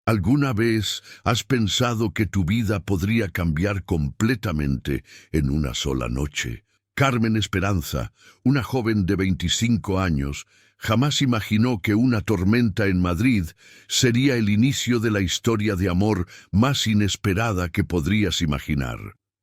¿Alguna vez has pensado que tu vida podría cambiar completamente en una sola noche? Carmen Esperanza, una joven de 25 años, jamás imaginó que una tormenta en Madrid sería el inicio de la historia de amor más inesperada que podrías imaginar.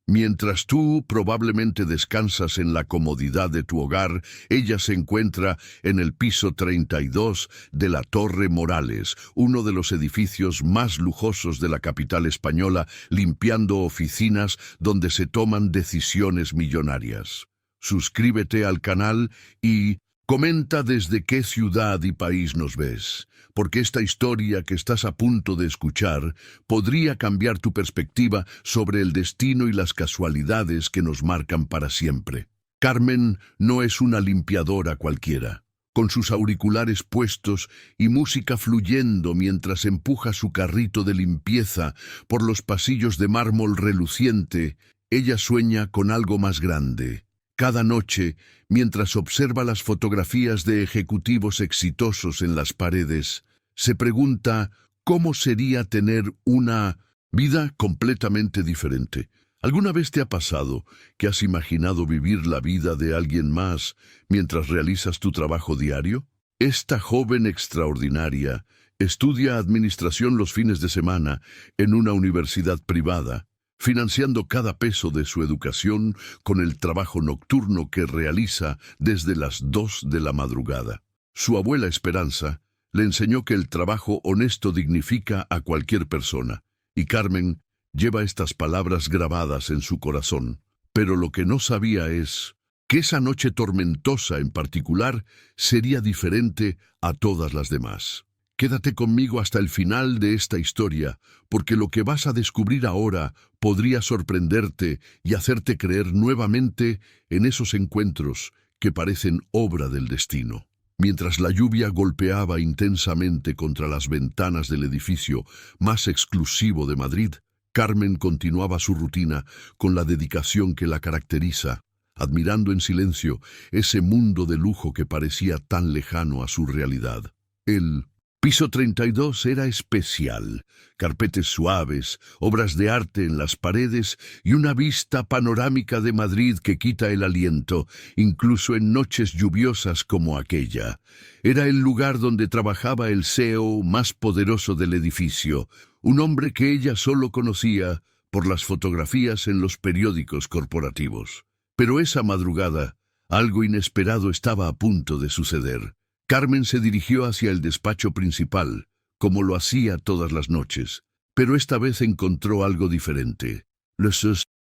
Mientras tú probablemente descansas en la comodidad de tu hogar, ella se encuentra en el piso 32 de la Torre Morales, uno de los edificios más lujosos de la capital española, limpiando oficinas donde se toman decisiones millonarias. Suscríbete al canal y comenta desde qué ciudad y país nos ves, porque esta historia que estás a punto de escuchar podría cambiar tu perspectiva sobre el destino y las casualidades que nos marcan para siempre. Carmen no es una limpiadora cualquiera. Con sus auriculares puestos y música fluyendo mientras empuja su carrito de limpieza por los pasillos de mármol reluciente, ella sueña con algo más grande. Cada noche, mientras observa las fotografías de ejecutivos exitosos en las paredes, se pregunta cómo sería tener una vida completamente diferente. ¿Alguna vez te ha pasado que has imaginado vivir la vida de alguien más mientras realizas tu trabajo diario? Esta joven extraordinaria estudia administración los fines de semana en una universidad privada, financiando cada peso de su educación con el trabajo nocturno que realiza desde las 2 de la madrugada. Su abuela Esperanza le enseñó que el trabajo honesto dignifica a cualquier persona, y Carmen lleva estas palabras grabadas en su corazón. Pero lo que no sabía es que esa noche tormentosa en particular sería diferente a todas las demás. Quédate conmigo hasta el final de esta historia, porque lo que vas a descubrir ahora podría sorprenderte y hacerte creer nuevamente en esos encuentros que parecen obra del destino. Mientras la lluvia golpeaba intensamente contra las ventanas del edificio más exclusivo de Madrid, Carmen continuaba su rutina con la dedicación que la caracteriza, admirando en silencio ese mundo de lujo que parecía tan lejano a su realidad. El piso 32 era especial, carpetes suaves, obras de arte en las paredes y una vista panorámica de Madrid que quita el aliento, incluso en noches lluviosas como aquella. Era el lugar donde trabajaba el CEO más poderoso del edificio, un hombre que ella solo conocía por las fotografías en los periódicos corporativos. Pero esa madrugada, algo inesperado estaba a punto de suceder. Carmen se dirigió hacia el despacho principal, como lo hacía todas las noches, pero esta vez encontró algo diferente. La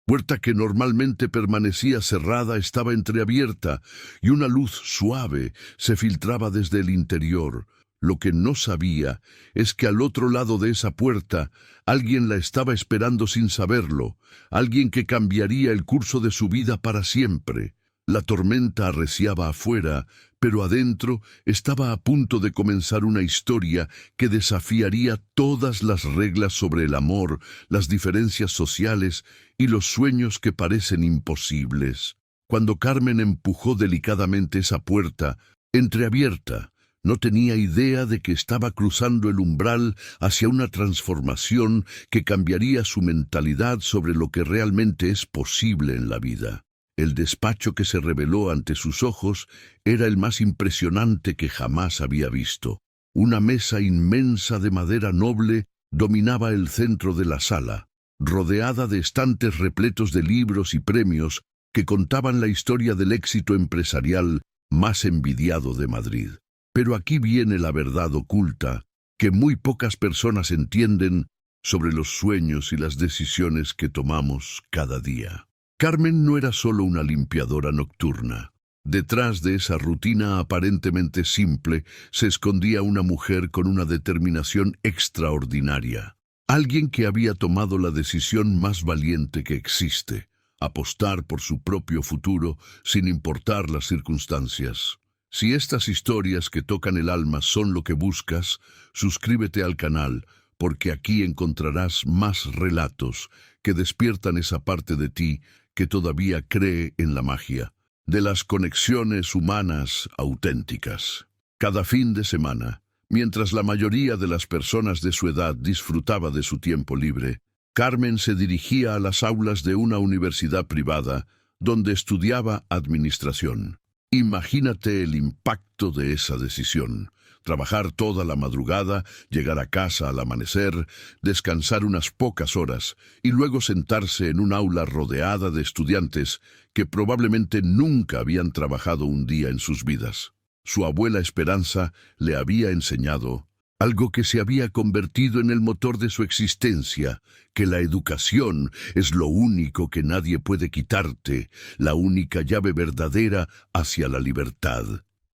puerta que normalmente permanecía cerrada estaba entreabierta y una luz suave se filtraba desde el interior. Lo que no sabía es que al otro lado de esa puerta alguien la estaba esperando sin saberlo, alguien que cambiaría el curso de su vida para siempre. La tormenta arreciaba afuera, pero adentro estaba a punto de comenzar una historia que desafiaría todas las reglas sobre el amor, las diferencias sociales y los sueños que parecen imposibles. Cuando Carmen empujó delicadamente esa puerta, entreabierta, no tenía idea de que estaba cruzando el umbral hacia una transformación que cambiaría su mentalidad sobre lo que realmente es posible en la vida. El despacho que se reveló ante sus ojos era el más impresionante que jamás había visto. Una mesa inmensa de madera noble dominaba el centro de la sala, rodeada de estantes repletos de libros y premios que contaban la historia del éxito empresarial más envidiado de Madrid. Pero aquí viene la verdad oculta, que muy pocas personas entienden sobre los sueños y las decisiones que tomamos cada día. Carmen no era solo una limpiadora nocturna. Detrás de esa rutina aparentemente simple se escondía una mujer con una determinación extraordinaria. Alguien que había tomado la decisión más valiente que existe: apostar por su propio futuro sin importar las circunstancias. Si estas historias que tocan el alma son lo que buscas, suscríbete al canal, porque aquí encontrarás más relatos que despiertan esa parte de ti que todavía cree en la magia de las conexiones humanas auténticas. Cada fin de semana, Mientras la mayoría de las personas de su edad disfrutaba de su tiempo libre, Carmen se dirigía a las aulas de una universidad privada donde estudiaba administración. Imagínate el impacto de esa decisión. Trabajar toda la madrugada, llegar a casa al amanecer, descansar unas pocas horas y luego sentarse en un aula rodeada de estudiantes que probablemente nunca habían trabajado un día en sus vidas. Su abuela Esperanza le había enseñado algo que se había convertido en el motor de su existencia, que la educación es lo único que nadie puede quitarte, la única llave verdadera hacia la libertad.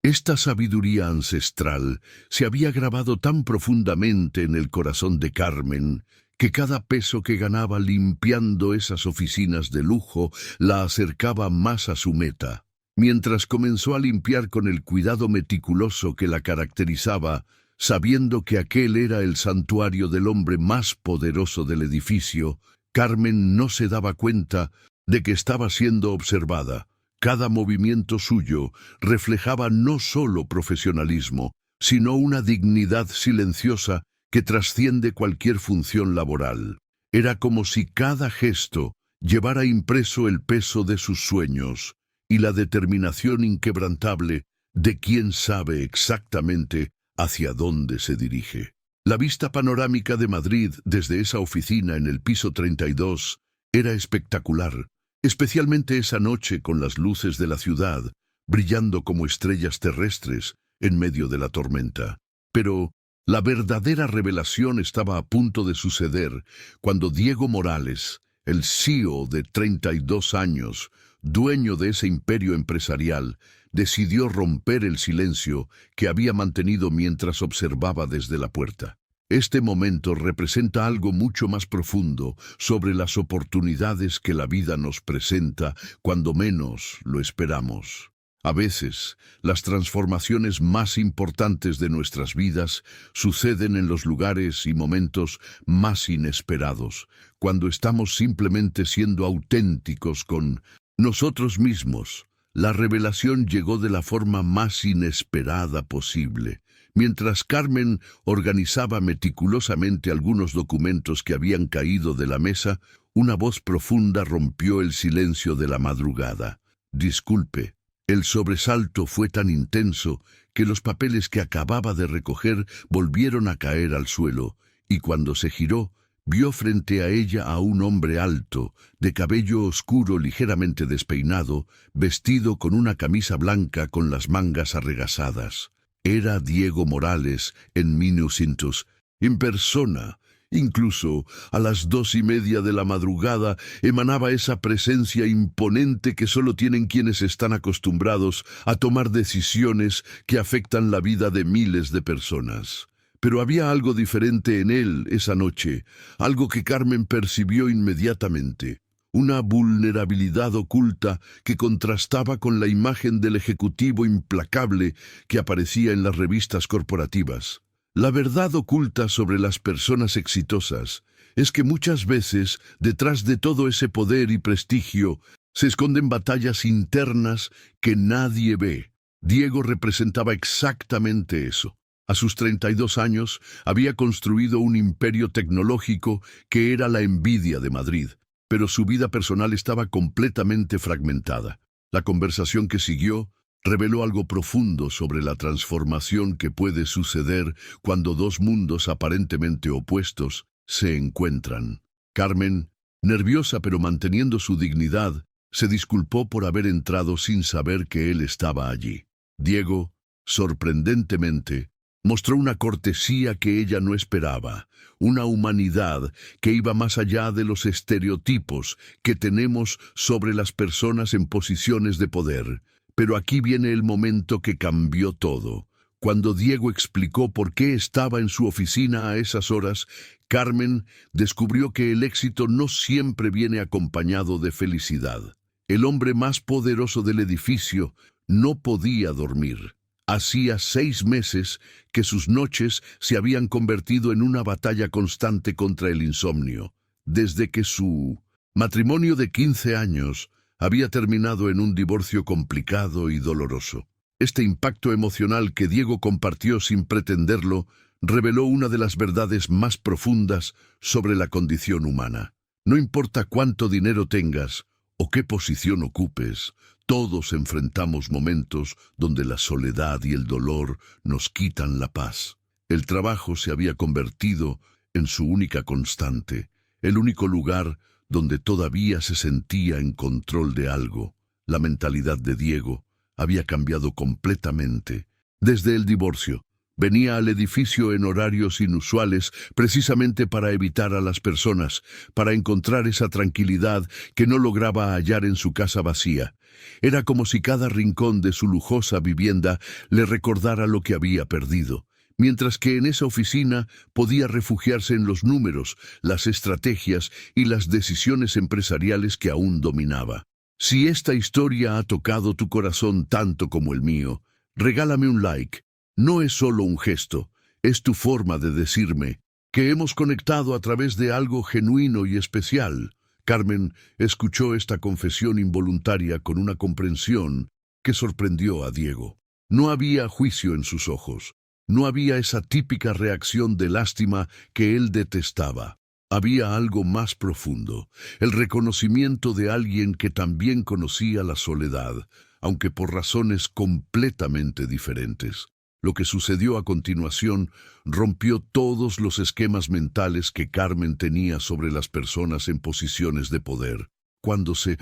Esta sabiduría ancestral se había grabado tan profundamente en el corazón de Carmen que cada peso que ganaba limpiando esas oficinas de lujo la acercaba más a su meta. Mientras comenzó a limpiar con el cuidado meticuloso que la caracterizaba, sabiendo que aquel era el santuario del hombre más poderoso del edificio, Carmen no se daba cuenta de que estaba siendo observada. Cada movimiento suyo reflejaba no solo profesionalismo, sino una dignidad silenciosa que trasciende cualquier función laboral. Era como si cada gesto llevara impreso el peso de sus sueños y la determinación inquebrantable de quien sabe exactamente hacia dónde se dirige. La vista panorámica de Madrid desde esa oficina en el piso 32 era espectacular, especialmente esa noche con las luces de la ciudad brillando como estrellas terrestres en medio de la tormenta. Pero la verdadera revelación estaba a punto de suceder cuando Diego Morales, el CEO de 32 años, dueño de ese imperio empresarial, decidió romper el silencio que había mantenido mientras observaba desde la puerta. Este momento representa algo mucho más profundo sobre las oportunidades que la vida nos presenta cuando menos lo esperamos. A veces, las transformaciones más importantes de nuestras vidas suceden en los lugares y momentos más inesperados, cuando estamos simplemente siendo auténticos con nosotros mismos. La revelación llegó de la forma más inesperada posible. Mientras Carmen organizaba meticulosamente algunos documentos que habían caído de la mesa, una voz profunda rompió el silencio de la madrugada. «Disculpe». El sobresalto fue tan intenso que los papeles que acababa de recoger volvieron a caer al suelo, y cuando se giró, vio frente a ella a un hombre alto, de cabello oscuro ligeramente despeinado, vestido con una camisa blanca con las mangas arregazadas. Era Diego Morales en Minucintos, en persona. Incluso a las 2:30 de la madrugada emanaba esa presencia imponente que solo tienen quienes están acostumbrados a tomar decisiones que afectan la vida de miles de personas. Pero había algo diferente en él esa noche, algo que Carmen percibió inmediatamente. Una vulnerabilidad oculta que contrastaba con la imagen del ejecutivo implacable que aparecía en las revistas corporativas. La verdad oculta sobre las personas exitosas es que muchas veces, detrás de todo ese poder y prestigio, se esconden batallas internas que nadie ve. Diego representaba exactamente eso. A sus 32 años, había construido un imperio tecnológico que era la envidia de Madrid, pero su vida personal estaba completamente fragmentada. La conversación que siguió reveló algo profundo sobre la transformación que puede suceder cuando dos mundos aparentemente opuestos se encuentran. Carmen, nerviosa pero manteniendo su dignidad, se disculpó por haber entrado sin saber que él estaba allí. Diego, sorprendentemente, mostró una cortesía que ella no esperaba, una humanidad que iba más allá de los estereotipos que tenemos sobre las personas en posiciones de poder. Pero aquí viene el momento que cambió todo. Cuando Diego explicó por qué estaba en su oficina a esas horas, Carmen descubrió que el éxito no siempre viene acompañado de felicidad. El hombre más poderoso del edificio no podía dormir. Hacía 6 meses que sus noches se habían convertido en una batalla constante contra el insomnio, desde que su matrimonio de 15 años había terminado en un divorcio complicado y doloroso. Este impacto emocional que Diego compartió sin pretenderlo reveló una de las verdades más profundas sobre la condición humana. No importa cuánto dinero tengas o qué posición ocupes, todos enfrentamos momentos donde la soledad y el dolor nos quitan la paz. El trabajo se había convertido en su única constante, el único lugar donde todavía se sentía en control de algo. La mentalidad de Diego había cambiado completamente. Desde el divorcio, venía al edificio en horarios inusuales precisamente para evitar a las personas, para encontrar esa tranquilidad que no lograba hallar en su casa vacía. Era como si cada rincón de su lujosa vivienda le recordara lo que había perdido, mientras que en esa oficina podía refugiarse en los números, las estrategias y las decisiones empresariales que aún dominaba. Si esta historia ha tocado tu corazón tanto como el mío, regálame un like. No es solo un gesto, es tu forma de decirme que hemos conectado a través de algo genuino y especial. Carmen escuchó esta confesión involuntaria con una comprensión que sorprendió a Diego. No había juicio en sus ojos, no había esa típica reacción de lástima que él detestaba. Había algo más profundo, el reconocimiento de alguien que también conocía la soledad, aunque por razones completamente diferentes. Lo que sucedió a continuación rompió todos los esquemas mentales que Carmen tenía sobre las personas en posiciones de poder. Cuando se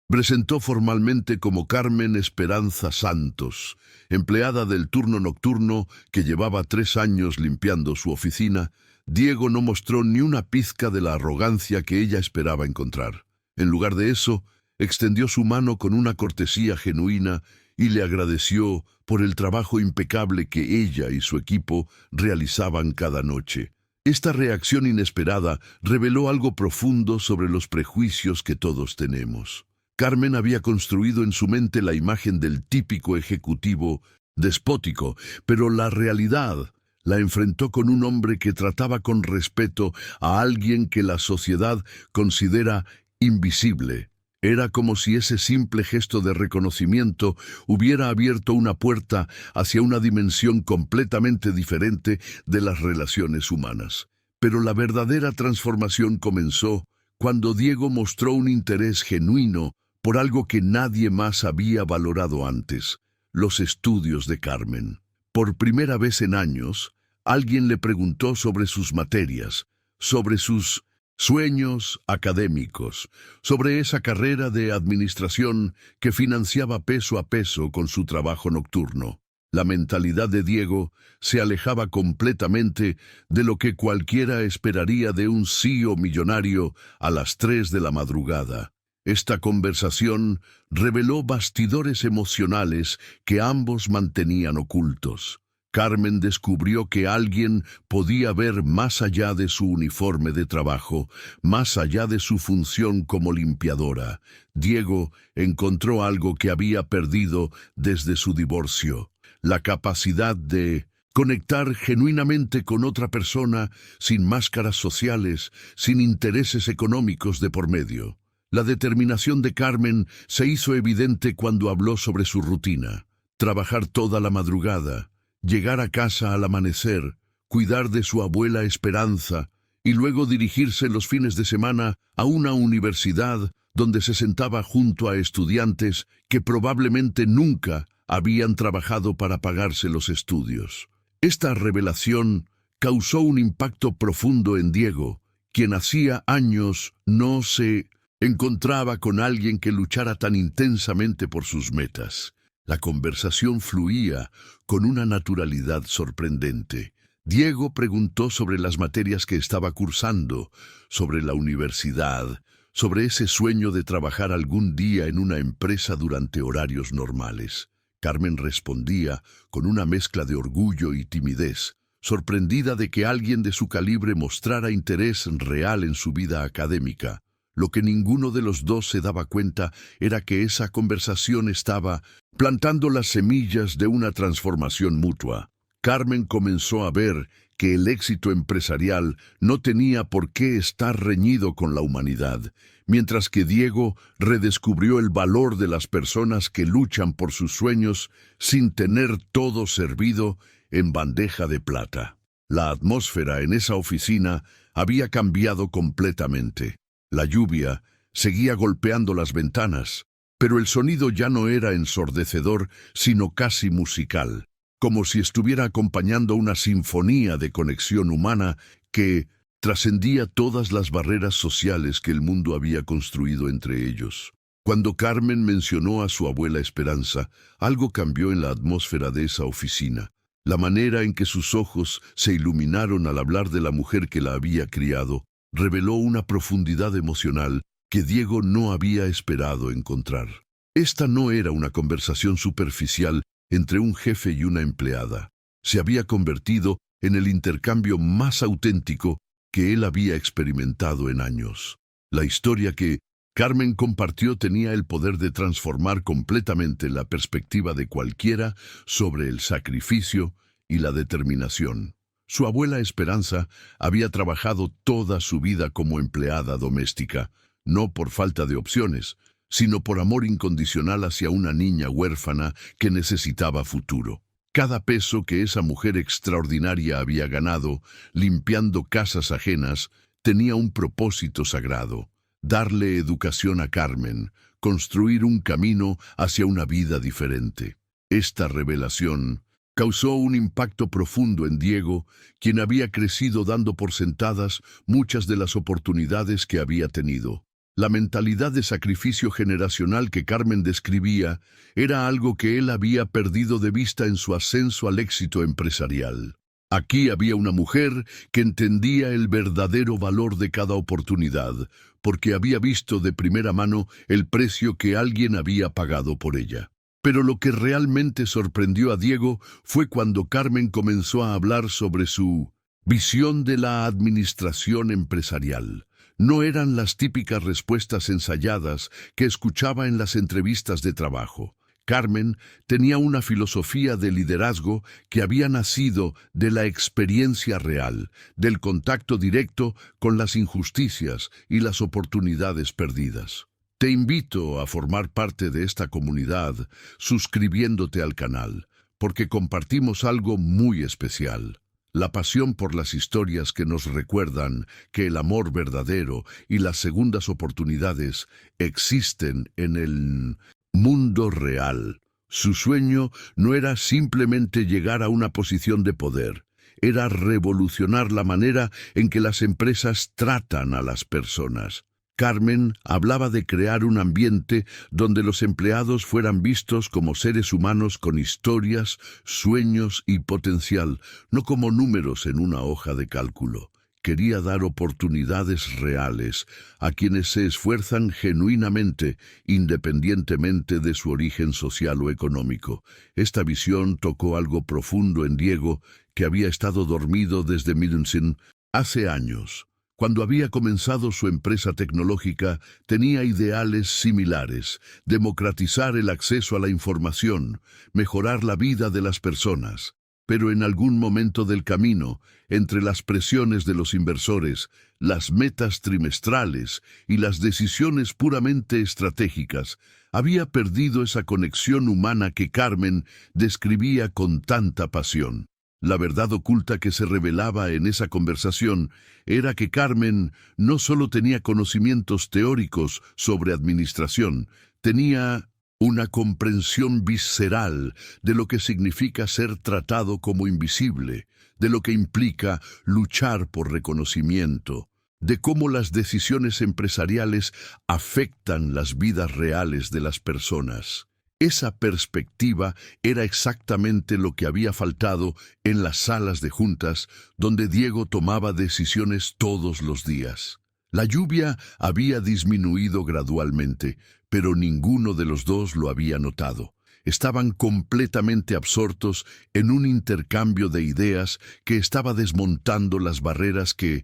presentó formalmente como Carmen Esperanza Santos, empleada del turno nocturno que llevaba 3 años limpiando su oficina, Diego no mostró ni una pizca de la arrogancia que ella esperaba encontrar. En lugar de eso, extendió su mano con una cortesía genuina y le agradeció por el trabajo impecable que ella y su equipo realizaban cada noche. Esta reacción inesperada reveló algo profundo sobre los prejuicios que todos tenemos. Carmen había construido en su mente la imagen del típico ejecutivo despótico, pero la realidad la enfrentó con un hombre que trataba con respeto a alguien que la sociedad considera invisible. Era como si ese simple gesto de reconocimiento hubiera abierto una puerta hacia una dimensión completamente diferente de las relaciones humanas. Pero la verdadera transformación comenzó cuando Diego mostró un interés genuino por algo que nadie más había valorado antes: los estudios de Carmen. Por primera vez en años, alguien le preguntó sobre sus materias, sobre sus sueños académicos, sobre esa carrera de administración que financiaba peso a peso con su trabajo nocturno. La mentalidad de Diego se alejaba completamente de lo que cualquiera esperaría de un CEO millonario a las 3 de la madrugada. Esta conversación reveló bastidores emocionales que ambos mantenían ocultos. Carmen descubrió que alguien podía ver más allá de su uniforme de trabajo, más allá de su función como limpiadora. Diego encontró algo que había perdido desde su divorcio: la capacidad de conectar genuinamente con otra persona sin máscaras sociales, sin intereses económicos de por medio. La determinación de Carmen se hizo evidente cuando habló sobre su rutina: trabajar toda la madrugada, llegar a casa al amanecer, cuidar de su abuela Esperanza y luego dirigirse los fines de semana a una universidad donde se sentaba junto a estudiantes que probablemente nunca habían trabajado para pagarse los estudios. Esta revelación causó un impacto profundo en Diego, quien hacía años no se encontraba con alguien que luchara tan intensamente por sus metas. La conversación fluía con una naturalidad sorprendente. Diego preguntó sobre las materias que estaba cursando, sobre la universidad, sobre ese sueño de trabajar algún día en una empresa durante horarios normales. Carmen respondía con una mezcla de orgullo y timidez, sorprendida de que alguien de su calibre mostrara interés real en su vida académica. Lo que ninguno de los dos se daba cuenta era que esa conversación estaba plantando las semillas de una transformación mutua. Carmen comenzó a ver que el éxito empresarial no tenía por qué estar reñido con la humanidad, mientras que Diego redescubrió el valor de las personas que luchan por sus sueños sin tener todo servido en bandeja de plata. La atmósfera en esa oficina había cambiado completamente. La lluvia seguía golpeando las ventanas, pero el sonido ya no era ensordecedor, sino casi musical, como si estuviera acompañando una sinfonía de conexión humana que trascendía todas las barreras sociales que el mundo había construido entre ellos. Cuando Carmen mencionó a su abuela Esperanza, algo cambió en la atmósfera de esa oficina. La manera en que sus ojos se iluminaron al hablar de la mujer que la había criado reveló una profundidad emocional que Diego no había esperado encontrar. Esta no era una conversación superficial entre un jefe y una empleada. Se había convertido en el intercambio más auténtico que él había experimentado en años. La historia que Carmen compartió tenía el poder de transformar completamente la perspectiva de cualquiera sobre el sacrificio y la determinación. Su abuela Esperanza había trabajado toda su vida como empleada doméstica, no por falta de opciones, sino por amor incondicional hacia una niña huérfana que necesitaba futuro. Cada peso que esa mujer extraordinaria había ganado, limpiando casas ajenas, tenía un propósito sagrado: darle educación a Carmen, construir un camino hacia una vida diferente. Esta revelación causó un impacto profundo en Diego, quien había crecido dando por sentadas muchas de las oportunidades que había tenido. La mentalidad de sacrificio generacional que Carmen describía era algo que él había perdido de vista en su ascenso al éxito empresarial. Aquí había una mujer que entendía el verdadero valor de cada oportunidad, porque había visto de primera mano el precio que alguien había pagado por ella. Pero lo que realmente sorprendió a Diego fue cuando Carmen comenzó a hablar sobre su visión de la administración empresarial. No eran las típicas respuestas ensayadas que escuchaba en las entrevistas de trabajo. Carmen tenía una filosofía de liderazgo que había nacido de la experiencia real, del contacto directo con las injusticias y las oportunidades perdidas. Te invito a formar parte de esta comunidad suscribiéndote al canal, porque compartimos algo muy especial: la pasión por las historias que nos recuerdan que el amor verdadero y las segundas oportunidades existen en el mundo real. Su sueño no era simplemente llegar a una posición de poder, era revolucionar la manera en que las empresas tratan a las personas. Carmen hablaba de crear un ambiente donde los empleados fueran vistos como seres humanos con historias, sueños y potencial, no como números en una hoja de cálculo. Quería dar oportunidades reales a quienes se esfuerzan genuinamente, independientemente de su origen social o económico. Esta visión tocó algo profundo en Diego, que había estado dormido desde Middensin hace años. Cuando había comenzado su empresa tecnológica, tenía ideales similares: democratizar el acceso a la información, mejorar la vida de las personas. Pero en algún momento del camino, entre las presiones de los inversores, las metas trimestrales y las decisiones puramente estratégicas, había perdido esa conexión humana que Carmen describía con tanta pasión. La verdad oculta que se revelaba en esa conversación era que Carmen no solo tenía conocimientos teóricos sobre administración, tenía una comprensión visceral de lo que significa ser tratado como invisible, de lo que implica luchar por reconocimiento, de cómo las decisiones empresariales afectan las vidas reales de las personas. Esa perspectiva era exactamente lo que había faltado en las salas de juntas donde Diego tomaba decisiones todos los días. La lluvia había disminuido gradualmente, pero ninguno de los dos lo había notado. Estaban completamente absortos en un intercambio de ideas que estaba desmontando las barreras que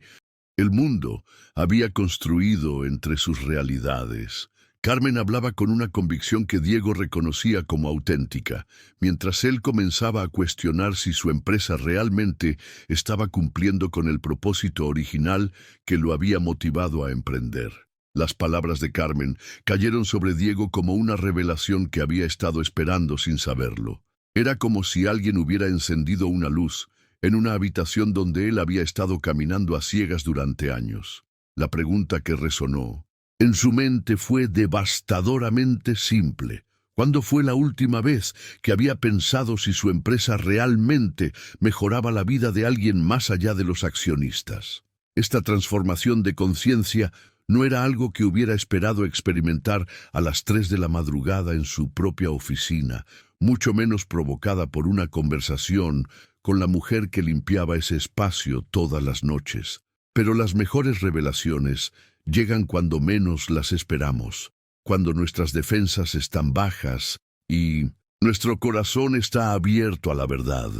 el mundo había construido entre sus realidades. Carmen hablaba con una convicción que Diego reconocía como auténtica, mientras él comenzaba a cuestionar si su empresa realmente estaba cumpliendo con el propósito original que lo había motivado a emprender. Las palabras de Carmen cayeron sobre Diego como una revelación que había estado esperando sin saberlo. Era como si alguien hubiera encendido una luz en una habitación donde él había estado caminando a ciegas durante años. La pregunta que resonó en su mente fue devastadoramente simple. ¿Cuándo fue la última vez que había pensado si su empresa realmente mejoraba la vida de alguien más allá de los accionistas? Esta transformación de conciencia no era algo que hubiera esperado experimentar a las 3 de la madrugada en su propia oficina, mucho menos provocada por una conversación con la mujer que limpiaba ese espacio todas las noches. Pero las mejores revelaciones llegan cuando menos las esperamos, cuando nuestras defensas están bajas y nuestro corazón está abierto a la verdad.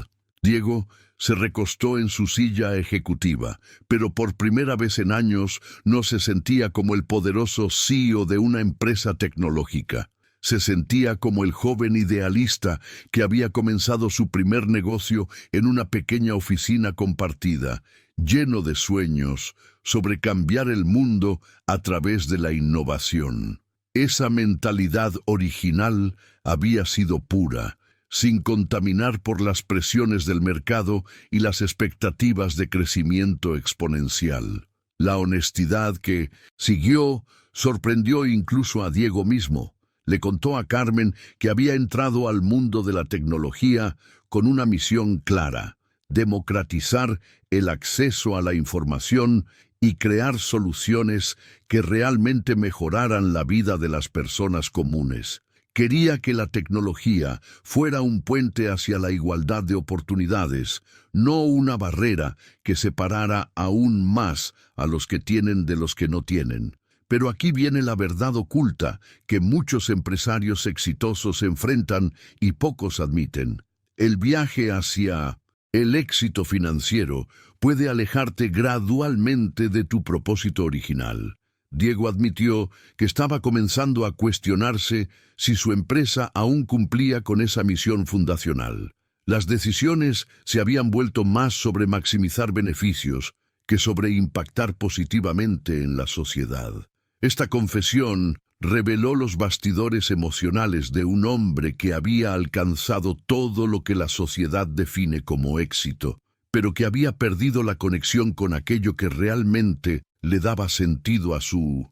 Diego se recostó en su silla ejecutiva, pero por primera vez en años no se sentía como el poderoso CEO de una empresa tecnológica. Se sentía como el joven idealista que había comenzado su primer negocio en una pequeña oficina compartida, lleno de sueños sobre cambiar el mundo a través de la innovación. Esa mentalidad original había sido pura, sin contaminar por las presiones del mercado y las expectativas de crecimiento exponencial. La honestidad que siguió sorprendió incluso a Diego mismo. Le contó a Carmen que había entrado al mundo de la tecnología con una misión clara: democratizar el acceso a la información y crear soluciones que realmente mejoraran la vida de las personas comunes. Quería que la tecnología fuera un puente hacia la igualdad de oportunidades, no una barrera que separara aún más a los que tienen de los que no tienen. Pero aquí viene la verdad oculta que muchos empresarios exitosos enfrentan y pocos admiten. El viaje hacia el éxito financiero puede alejarte gradualmente de tu propósito original. Diego admitió que estaba comenzando a cuestionarse si su empresa aún cumplía con esa misión fundacional. Las decisiones se habían vuelto más sobre maximizar beneficios que sobre impactar positivamente en la sociedad. Esta confesión reveló los bastidores emocionales de un hombre que había alcanzado todo lo que la sociedad define como éxito, pero que había perdido la conexión con aquello que realmente le daba sentido a su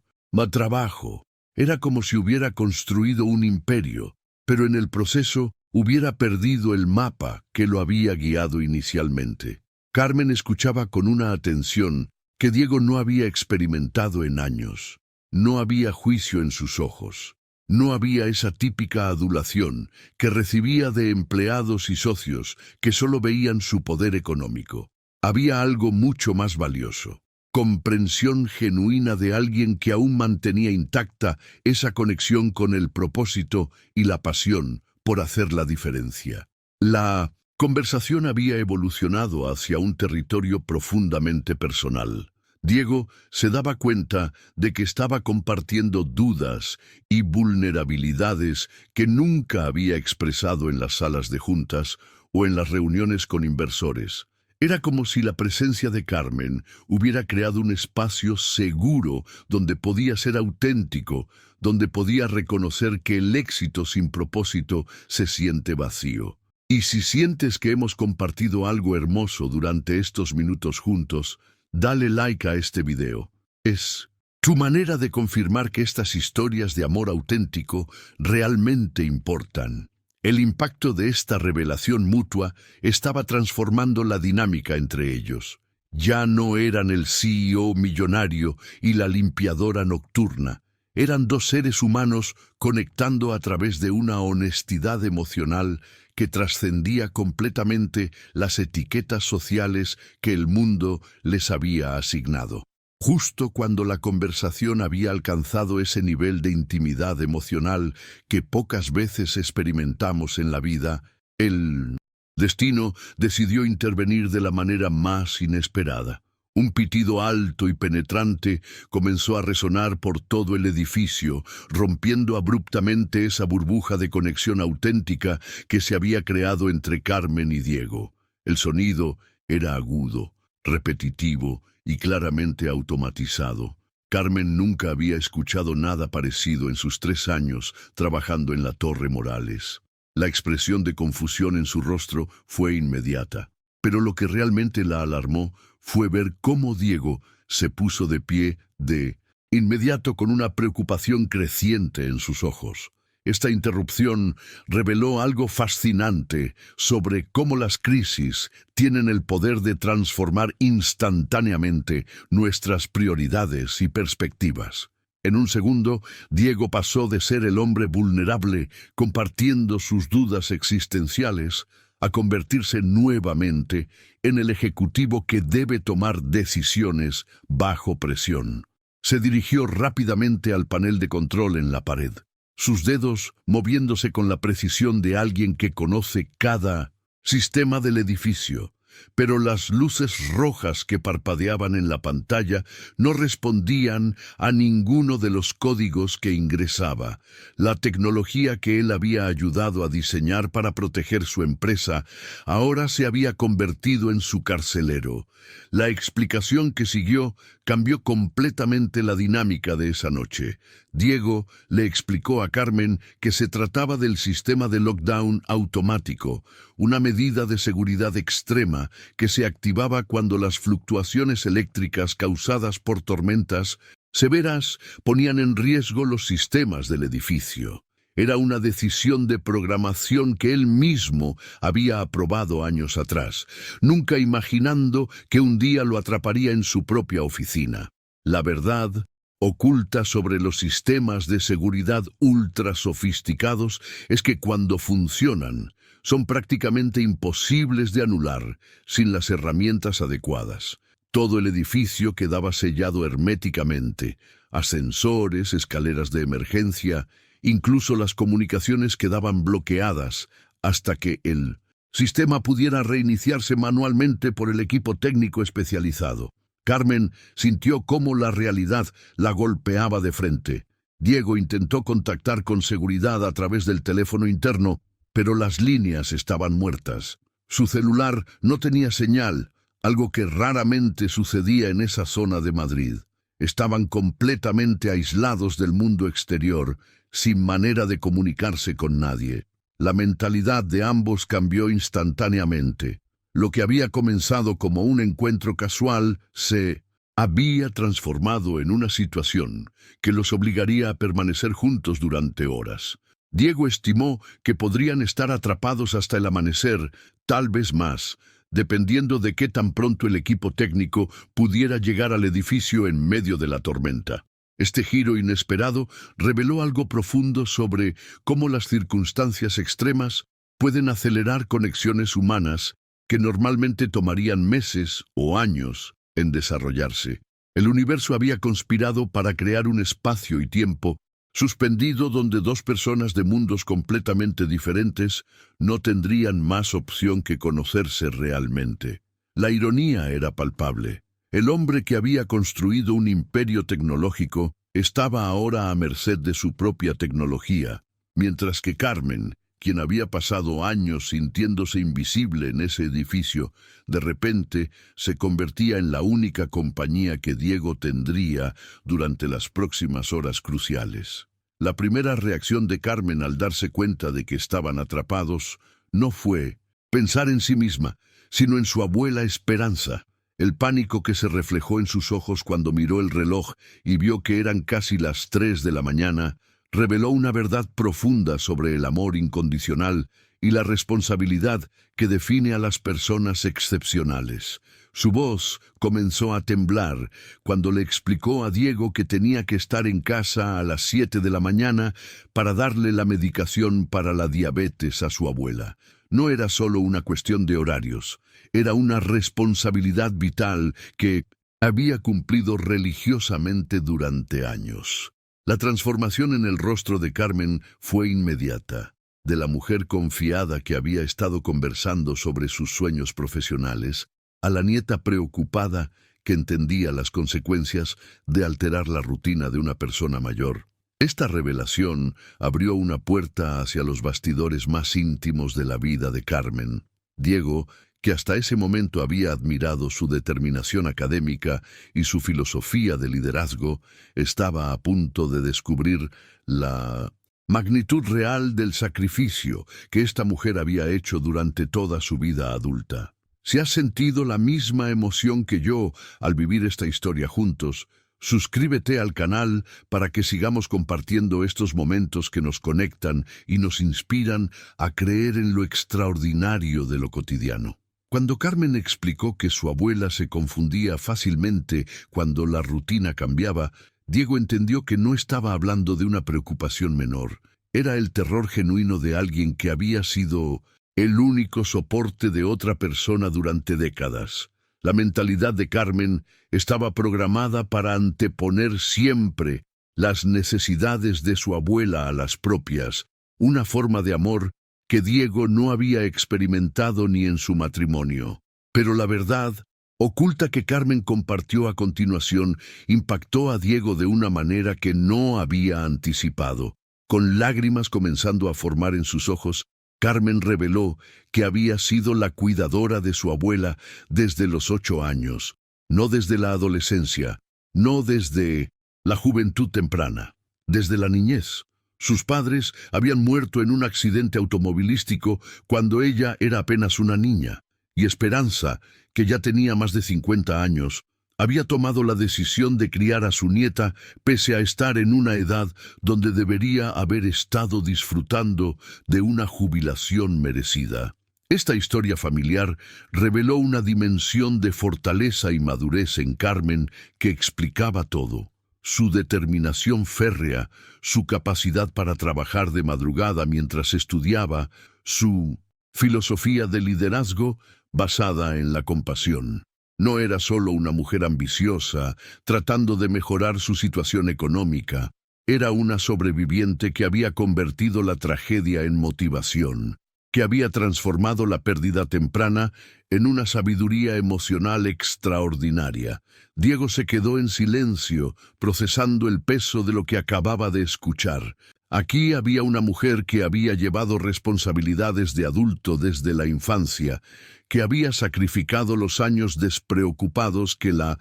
trabajo. Era como si hubiera construido un imperio, pero en el proceso hubiera perdido el mapa que lo había guiado inicialmente. Carmen escuchaba con una atención que Diego no había experimentado en años. No había juicio en sus ojos. No había esa típica adulación que recibía de empleados y socios que solo veían su poder económico. Había algo mucho más valioso: comprensión genuina de alguien que aún mantenía intacta esa conexión con el propósito y la pasión por hacer la diferencia. La conversación había evolucionado hacia un territorio profundamente personal. Diego se daba cuenta de que estaba compartiendo dudas y vulnerabilidades que nunca había expresado en las salas de juntas o en las reuniones con inversores. Era como si la presencia de Carmen hubiera creado un espacio seguro donde podía ser auténtico, donde podía reconocer que el éxito sin propósito se siente vacío. Y si sientes que hemos compartido algo hermoso durante estos minutos juntos, dale like a este video. Es tu manera de confirmar que estas historias de amor auténtico realmente importan. El impacto de esta revelación mutua estaba transformando la dinámica entre ellos. Ya no eran el CEO millonario y la limpiadora nocturna. Eran dos seres humanos conectando a través de una honestidad emocional que trascendía completamente las etiquetas sociales que el mundo les había asignado. Justo cuando la conversación había alcanzado ese nivel de intimidad emocional que pocas veces experimentamos en la vida, el destino decidió intervenir de la manera más inesperada. Un pitido alto y penetrante comenzó a resonar por todo el edificio, rompiendo abruptamente esa burbuja de conexión auténtica que se había creado entre Carmen y Diego. El sonido era agudo, repetitivo y claramente automatizado. Carmen nunca había escuchado nada parecido en sus 3 años trabajando en la Torre Morales. La expresión de confusión en su rostro fue inmediata, pero lo que realmente la alarmó fue ver cómo Diego se puso de pie de inmediato con una preocupación creciente en sus ojos. Esta interrupción reveló algo fascinante sobre cómo las crisis tienen el poder de transformar instantáneamente nuestras prioridades y perspectivas. En un segundo, Diego pasó de ser el hombre vulnerable, compartiendo sus dudas existenciales, a convertirse nuevamente en el ejecutivo que debe tomar decisiones bajo presión. Se dirigió rápidamente al panel de control en la pared, sus dedos moviéndose con la precisión de alguien que conoce cada sistema del edificio. Pero las luces rojas que parpadeaban en la pantalla no respondían a ninguno de los códigos que ingresaba. La tecnología que él había ayudado a diseñar para proteger su empresa ahora se había convertido en su carcelero. La explicación que siguió cambió completamente la dinámica de esa noche. Diego le explicó a Carmen que se trataba del sistema de lockdown automático, una medida de seguridad extrema que se activaba cuando las fluctuaciones eléctricas causadas por tormentas severas ponían en riesgo los sistemas del edificio. Era una decisión de programación que él mismo había aprobado años atrás, nunca imaginando que un día lo atraparía en su propia oficina. La verdad oculta sobre los sistemas de seguridad ultra sofisticados es que cuando funcionan, son prácticamente imposibles de anular sin las herramientas adecuadas. Todo el edificio quedaba sellado herméticamente, ascensores, escaleras de emergencia, incluso las comunicaciones quedaban bloqueadas hasta que el sistema pudiera reiniciarse manualmente por el equipo técnico especializado. Carmen sintió cómo la realidad la golpeaba de frente. Diego intentó contactar con seguridad a través del teléfono interno, pero las líneas estaban muertas. Su celular no tenía señal, algo que raramente sucedía en esa zona de Madrid. Estaban completamente aislados del mundo exterior, sin manera de comunicarse con nadie. La mentalidad de ambos cambió instantáneamente. Lo que había comenzado como un encuentro casual se había transformado en una situación que los obligaría a permanecer juntos durante horas. Diego estimó que podrían estar atrapados hasta el amanecer, tal vez más, dependiendo de qué tan pronto el equipo técnico pudiera llegar al edificio en medio de la tormenta. Este giro inesperado reveló algo profundo sobre cómo las circunstancias extremas pueden acelerar conexiones humanas que normalmente tomarían meses o años en desarrollarse. El universo había conspirado para crear un espacio y tiempo suspendido donde dos personas de mundos completamente diferentes no tendrían más opción que conocerse realmente. La ironía era palpable. El hombre que había construido un imperio tecnológico estaba ahora a merced de su propia tecnología, mientras que Carmen, quien había pasado años sintiéndose invisible en ese edificio, de repente se convertía en la única compañía que Diego tendría durante las próximas horas cruciales. La primera reacción de Carmen al darse cuenta de que estaban atrapados no fue pensar en sí misma, sino en su abuela Esperanza. El pánico que se reflejó en sus ojos cuando miró el reloj y vio que eran casi las 3 de la mañana, reveló una verdad profunda sobre el amor incondicional y la responsabilidad que define a las personas excepcionales. Su voz comenzó a temblar cuando le explicó a Diego que tenía que estar en casa a las 7 de la mañana para darle la medicación para la diabetes a su abuela. No era solo una cuestión de horarios, era una responsabilidad vital que había cumplido religiosamente durante años. La transformación en el rostro de Carmen fue inmediata. De la mujer confiada que había estado conversando sobre sus sueños profesionales, a la nieta preocupada que entendía las consecuencias de alterar la rutina de una persona mayor. Esta revelación abrió una puerta hacia los bastidores más íntimos de la vida de Carmen. Diego, que hasta ese momento había admirado su determinación académica y su filosofía de liderazgo, estaba a punto de descubrir la magnitud real del sacrificio que esta mujer había hecho durante toda su vida adulta. Si has sentido la misma emoción que yo al vivir esta historia juntos, suscríbete al canal para que sigamos compartiendo estos momentos que nos conectan y nos inspiran a creer en lo extraordinario de lo cotidiano. Cuando Carmen explicó que su abuela se confundía fácilmente cuando la rutina cambiaba, Diego entendió que no estaba hablando de una preocupación menor. Era el terror genuino de alguien que había sido el único soporte de otra persona durante décadas. La mentalidad de Carmen estaba programada para anteponer siempre las necesidades de su abuela a las propias, una forma de amor que Diego no había experimentado ni en su matrimonio. Pero la verdad oculta que Carmen compartió a continuación impactó a Diego de una manera que no había anticipado. Con lágrimas comenzando a formar en sus ojos, Carmen reveló que había sido la cuidadora de su abuela desde los 8 años, no desde la adolescencia, no desde la juventud temprana, desde la niñez. Sus padres habían muerto en un accidente automovilístico cuando ella era apenas una niña, y Esperanza, que ya tenía más de 50 años, había tomado la decisión de criar a su nieta pese a estar en una edad donde debería haber estado disfrutando de una jubilación merecida. Esta historia familiar reveló una dimensión de fortaleza y madurez en Carmen que explicaba todo. Su determinación férrea, su capacidad para trabajar de madrugada mientras estudiaba, su filosofía de liderazgo basada en la compasión. No era solo una mujer ambiciosa, tratando de mejorar su situación económica. Era una sobreviviente que había convertido la tragedia en motivación, que había transformado la pérdida temprana en una sabiduría emocional extraordinaria. Diego se quedó en silencio, procesando el peso de lo que acababa de escuchar. Aquí había una mujer que había llevado responsabilidades de adulto desde la infancia, que había sacrificado los años despreocupados que la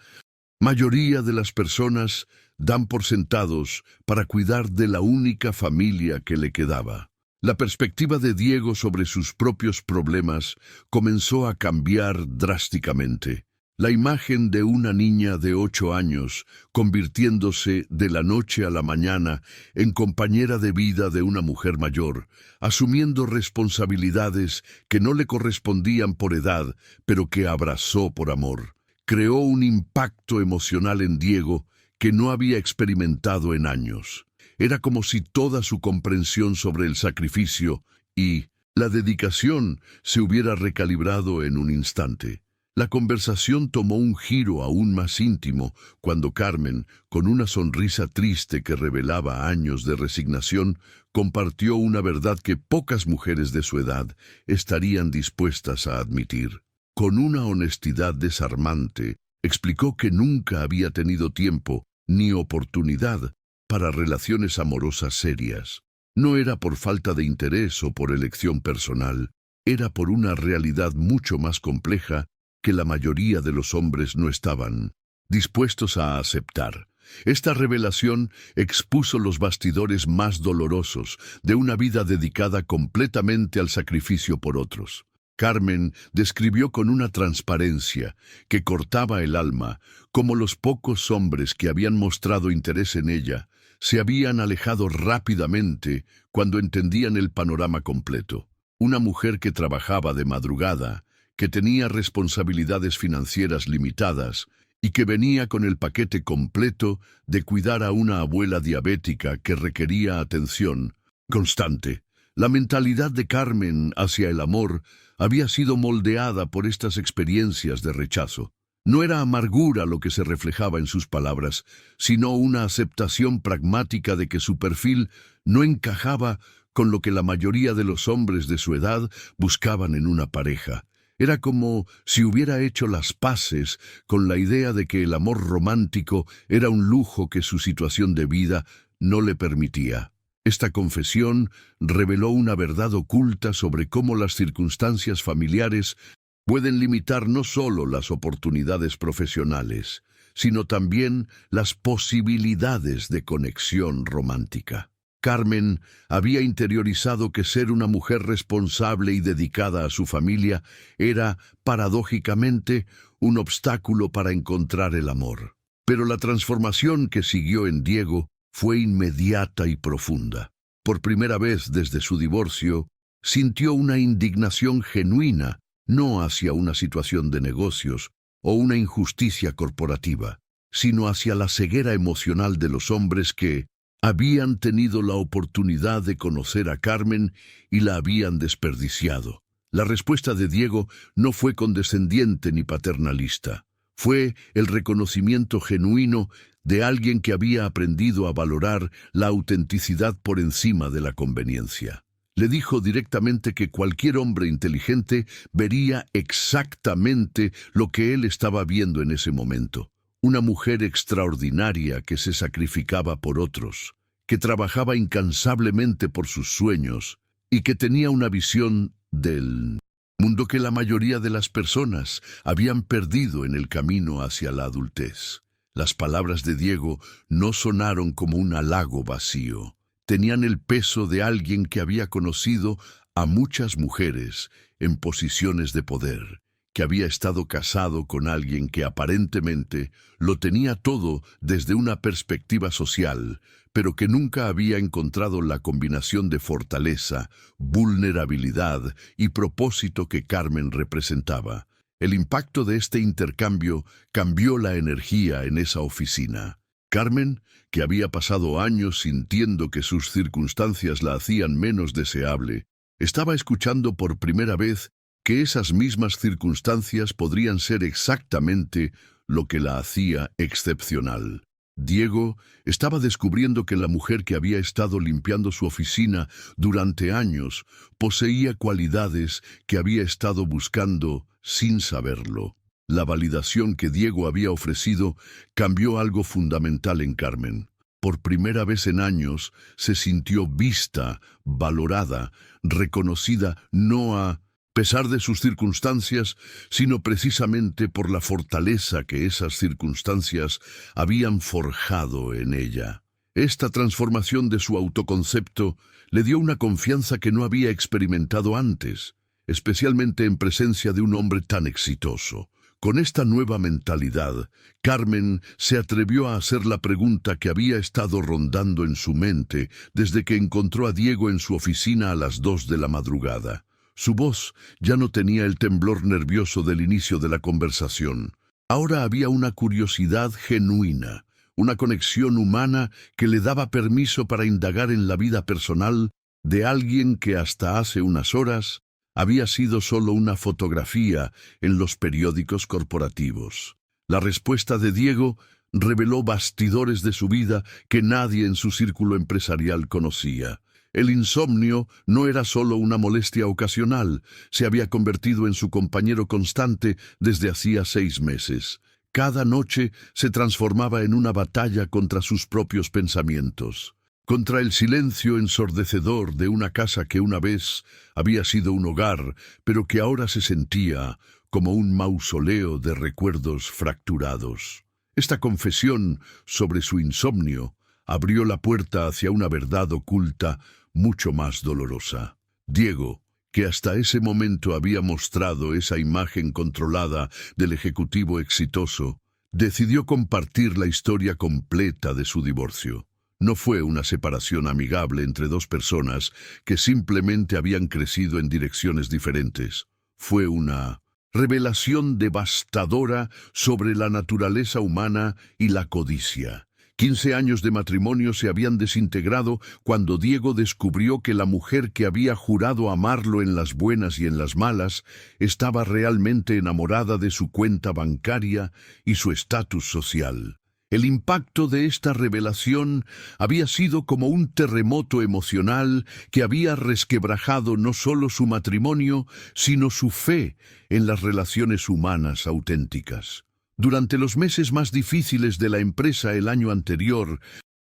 mayoría de las personas dan por sentados para cuidar de la única familia que le quedaba. La perspectiva de Diego sobre sus propios problemas comenzó a cambiar drásticamente. La imagen de una niña de 8 años convirtiéndose de la noche a la mañana en compañera de vida de una mujer mayor, asumiendo responsabilidades que no le correspondían por edad, pero que abrazó por amor, creó un impacto emocional en Diego que no había experimentado en años. Era como si toda su comprensión sobre el sacrificio y la dedicación se hubiera recalibrado en un instante. La conversación tomó un giro aún más íntimo cuando Carmen, con una sonrisa triste que revelaba años de resignación, compartió una verdad que pocas mujeres de su edad estarían dispuestas a admitir. Con una honestidad desarmante, explicó que nunca había tenido tiempo ni oportunidad para relaciones amorosas serias. No era por falta de interés o por elección personal, era por una realidad mucho más compleja que la mayoría de los hombres no estaban dispuestos a aceptar. Esta revelación expuso los bastidores más dolorosos de una vida dedicada completamente al sacrificio por otros. Carmen describió con una transparencia que cortaba el alma cómo los pocos hombres que habían mostrado interés en ella se habían alejado rápidamente cuando entendían el panorama completo. Una mujer que trabajaba de madrugada, que tenía responsabilidades financieras limitadas y que venía con el paquete completo de cuidar a una abuela diabética que requería atención constante. La mentalidad de Carmen hacia el amor había sido moldeada por estas experiencias de rechazo. No era amargura lo que se reflejaba en sus palabras, sino una aceptación pragmática de que su perfil no encajaba con lo que la mayoría de los hombres de su edad buscaban en una pareja. Era como si hubiera hecho las paces con la idea de que el amor romántico era un lujo que su situación de vida no le permitía. Esta confesión reveló una verdad oculta sobre cómo las circunstancias familiares pueden limitar no solo las oportunidades profesionales, sino también las posibilidades de conexión romántica. Carmen había interiorizado que ser una mujer responsable y dedicada a su familia era, paradójicamente, un obstáculo para encontrar el amor. Pero la transformación que siguió en Diego fue inmediata y profunda. Por primera vez desde su divorcio, sintió una indignación genuina, no hacia una situación de negocios o una injusticia corporativa, sino hacia la ceguera emocional de los hombres que habían tenido la oportunidad de conocer a Carmen y la habían desperdiciado. La respuesta de Diego no fue condescendiente ni paternalista. Fue el reconocimiento genuino de alguien que había aprendido a valorar la autenticidad por encima de la conveniencia. Le dijo directamente que cualquier hombre inteligente vería exactamente lo que él estaba viendo en ese momento. Una mujer extraordinaria que se sacrificaba por otros, que trabajaba incansablemente por sus sueños y que tenía una visión del mundo que la mayoría de las personas habían perdido en el camino hacia la adultez. Las palabras de Diego no sonaron como un halago vacío. Tenían el peso de alguien que había conocido a muchas mujeres en posiciones de poder, que había estado casado con alguien que aparentemente lo tenía todo desde una perspectiva social, pero que nunca había encontrado la combinación de fortaleza, vulnerabilidad y propósito que Carmen representaba. El impacto de este intercambio cambió la energía en esa oficina. Carmen, que había pasado años sintiendo que sus circunstancias la hacían menos deseable, estaba escuchando por primera vez que esas mismas circunstancias podrían ser exactamente lo que la hacía excepcional. Diego estaba descubriendo que la mujer que había estado limpiando su oficina durante años poseía cualidades que había estado buscando sin saberlo. La validación que Diego había ofrecido cambió algo fundamental en Carmen. Por primera vez en años se sintió vista, valorada, reconocida no a pesar de sus circunstancias, sino precisamente por la fortaleza que esas circunstancias habían forjado en ella. Esta transformación de su autoconcepto le dio una confianza que no había experimentado antes, especialmente en presencia de un hombre tan exitoso. Con esta nueva mentalidad, Carmen se atrevió a hacer la pregunta que había estado rondando en su mente desde que encontró a Diego en su oficina a las 2 de la madrugada. Su voz ya no tenía el temblor nervioso del inicio de la conversación. Ahora había una curiosidad genuina, una conexión humana que le daba permiso para indagar en la vida personal de alguien que hasta hace unas horas había sido solo una fotografía en los periódicos corporativos. La respuesta de Diego reveló bastidores de su vida que nadie en su círculo empresarial conocía. El insomnio no era solo una molestia ocasional, se había convertido en su compañero constante desde hacía 6 meses. Cada noche se transformaba en una batalla contra sus propios pensamientos, contra el silencio ensordecedor de una casa que una vez había sido un hogar, pero que ahora se sentía como un mausoleo de recuerdos fracturados. Esta confesión sobre su insomnio abrió la puerta hacia una verdad oculta mucho más dolorosa. Diego, que hasta ese momento había mostrado esa imagen controlada del ejecutivo exitoso, decidió compartir la historia completa de su divorcio. No fue una separación amigable entre dos personas que simplemente habían crecido en direcciones diferentes. Fue una revelación devastadora sobre la naturaleza humana y la codicia. 15 años de matrimonio se habían desintegrado cuando Diego descubrió que la mujer que había jurado amarlo en las buenas y en las malas estaba realmente enamorada de su cuenta bancaria y su estatus social. El impacto de esta revelación había sido como un terremoto emocional que había resquebrajado no solo su matrimonio, sino su fe en las relaciones humanas auténticas. Durante los meses más difíciles de la empresa el año anterior,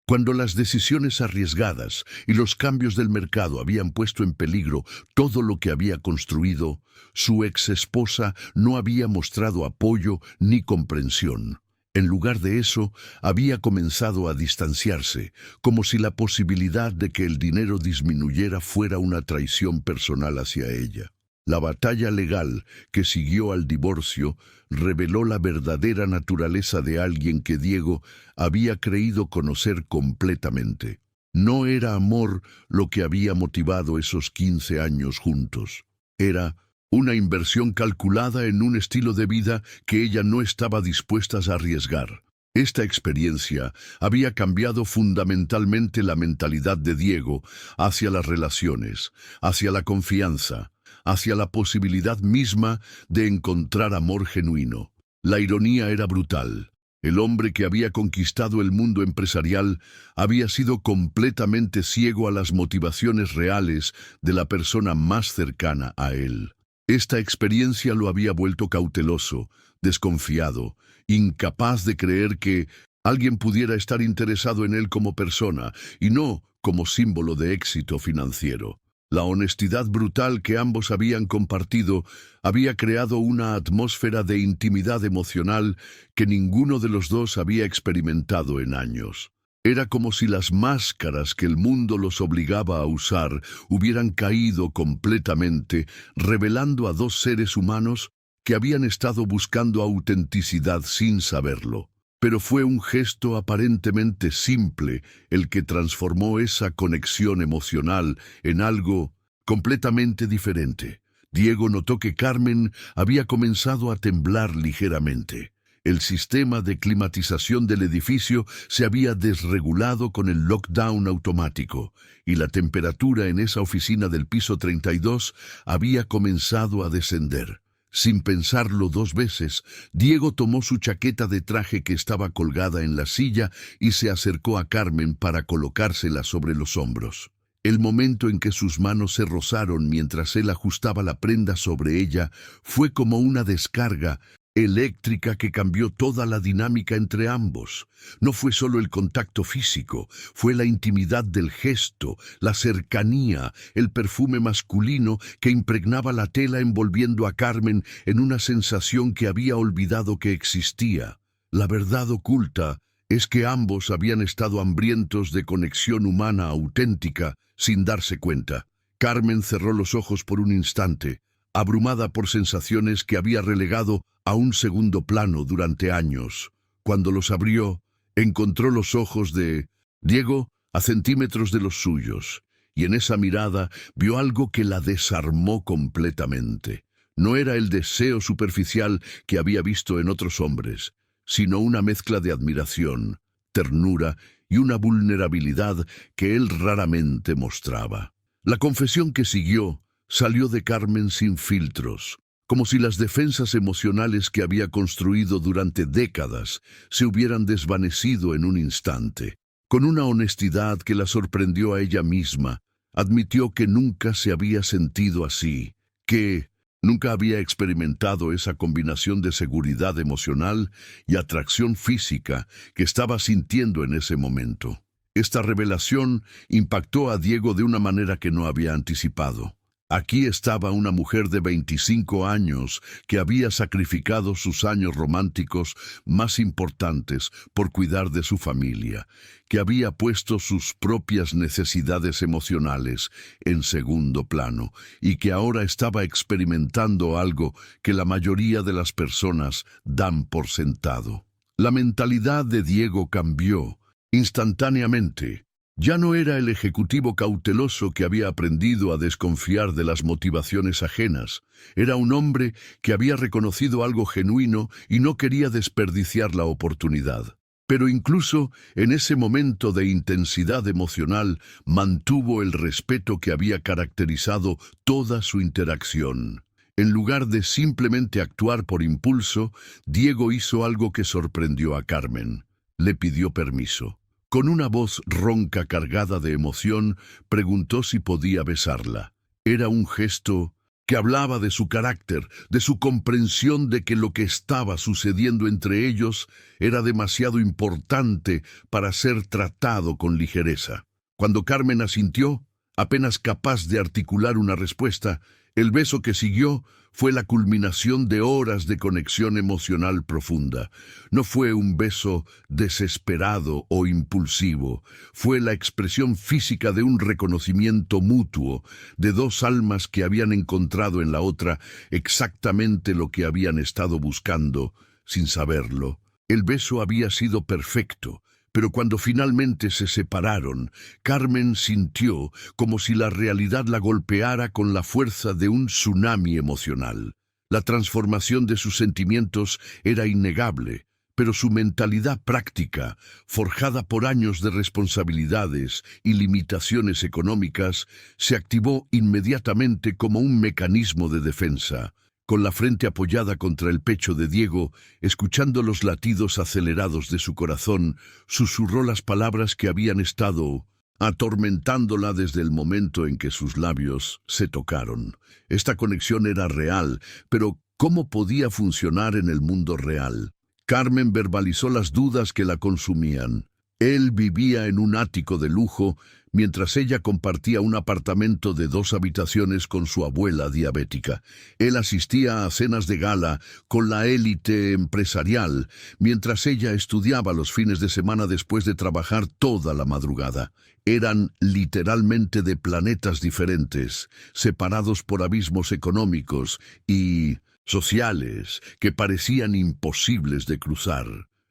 cuando las decisiones arriesgadas y los cambios del mercado habían puesto en peligro todo lo que había construido, su exesposa no había mostrado apoyo ni comprensión. En lugar de eso, había comenzado a distanciarse, como si la posibilidad de que el dinero disminuyera fuera una traición personal hacia ella. La batalla legal que siguió al divorcio reveló la verdadera naturaleza de alguien que Diego había creído conocer completamente. No era amor lo que había motivado esos 15 años juntos. Era una inversión calculada en un estilo de vida que ella no estaba dispuesta a arriesgar. Esta experiencia había cambiado fundamentalmente la mentalidad de Diego hacia las relaciones, hacia la confianza, hacia la posibilidad misma de encontrar amor genuino. La ironía era brutal. El hombre que había conquistado el mundo empresarial había sido completamente ciego a las motivaciones reales de la persona más cercana a él. Esta experiencia lo había vuelto cauteloso, desconfiado, incapaz de creer que alguien pudiera estar interesado en él como persona y no como símbolo de éxito financiero. La honestidad brutal que ambos habían compartido había creado una atmósfera de intimidad emocional que ninguno de los dos había experimentado en años. Era como si las máscaras que el mundo los obligaba a usar hubieran caído completamente, revelando a dos seres humanos que habían estado buscando autenticidad sin saberlo. Pero fue un gesto aparentemente simple el que transformó esa conexión emocional en algo completamente diferente. Diego notó que Carmen había comenzado a temblar ligeramente. El sistema de climatización del edificio se había desregulado con el lockdown automático, y la temperatura en esa oficina del piso 32 había comenzado a descender. Sin pensarlo dos veces, Diego tomó su chaqueta de traje que estaba colgada en la silla y se acercó a Carmen para colocársela sobre los hombros. El momento en que sus manos se rozaron mientras él ajustaba la prenda sobre ella fue como una descarga eléctrica que cambió toda la dinámica entre ambos. No fue solo el contacto físico, fue la intimidad del gesto, la cercanía, el perfume masculino que impregnaba la tela envolviendo a Carmen en una sensación que había olvidado que existía. La verdad oculta es que ambos habían estado hambrientos de conexión humana auténtica sin darse cuenta. Carmen cerró los ojos por un instante, abrumada por sensaciones que había relegado a un segundo plano durante años. Cuando los abrió, encontró los ojos de Diego a centímetros de los suyos, y en esa mirada vio algo que la desarmó completamente. No era el deseo superficial que había visto en otros hombres, sino una mezcla de admiración, ternura y una vulnerabilidad que él raramente mostraba. La confesión que siguió salió de Carmen sin filtros, como si las defensas emocionales que había construido durante décadas se hubieran desvanecido en un instante. Con una honestidad que la sorprendió a ella misma, admitió que nunca se había sentido así, que nunca había experimentado esa combinación de seguridad emocional y atracción física que estaba sintiendo en ese momento. Esta revelación impactó a Diego de una manera que no había anticipado. Aquí estaba una mujer de 25 años que había sacrificado sus años románticos más importantes por cuidar de su familia, que había puesto sus propias necesidades emocionales en segundo plano y que ahora estaba experimentando algo que la mayoría de las personas dan por sentado. La mentalidad de Diego cambió instantáneamente. Ya no era el ejecutivo cauteloso que había aprendido a desconfiar de las motivaciones ajenas. Era un hombre que había reconocido algo genuino y no quería desperdiciar la oportunidad. Pero incluso en ese momento de intensidad emocional mantuvo el respeto que había caracterizado toda su interacción. En lugar de simplemente actuar por impulso, Diego hizo algo que sorprendió a Carmen. le pidió permiso. Con una voz ronca cargada de emoción, preguntó si podía besarla. Era un gesto que hablaba de su carácter, de su comprensión de que lo que estaba sucediendo entre ellos era demasiado importante para ser tratado con ligereza. Cuando Carmen asintió, apenas capaz de articular una respuesta, el beso que siguió fue la culminación de horas de conexión emocional profunda. No fue un beso desesperado o impulsivo, fue la expresión física de un reconocimiento mutuo, de dos almas que habían encontrado en la otra exactamente lo que habían estado buscando, sin saberlo. El beso había sido perfecto. Pero cuando finalmente se separaron, Carmen sintió como si la realidad la golpeara con la fuerza de un tsunami emocional. La transformación de sus sentimientos era innegable, pero su mentalidad práctica, forjada por años de responsabilidades y limitaciones económicas, se activó inmediatamente como un mecanismo de defensa. Con la frente apoyada contra el pecho de Diego, escuchando los latidos acelerados de su corazón, susurró las palabras que habían estado atormentándola desde el momento en que sus labios se tocaron. Esta conexión era real, pero ¿cómo podía funcionar en el mundo real? Carmen verbalizó las dudas que la consumían. Él vivía en un ático de lujo, mientras ella compartía un apartamento de 2 habitaciones con su abuela diabética. Él asistía a cenas de gala con la élite empresarial, mientras ella estudiaba los fines de semana después de trabajar toda la madrugada. Eran literalmente de planetas diferentes, separados por abismos económicos y sociales que parecían imposibles de cruzar.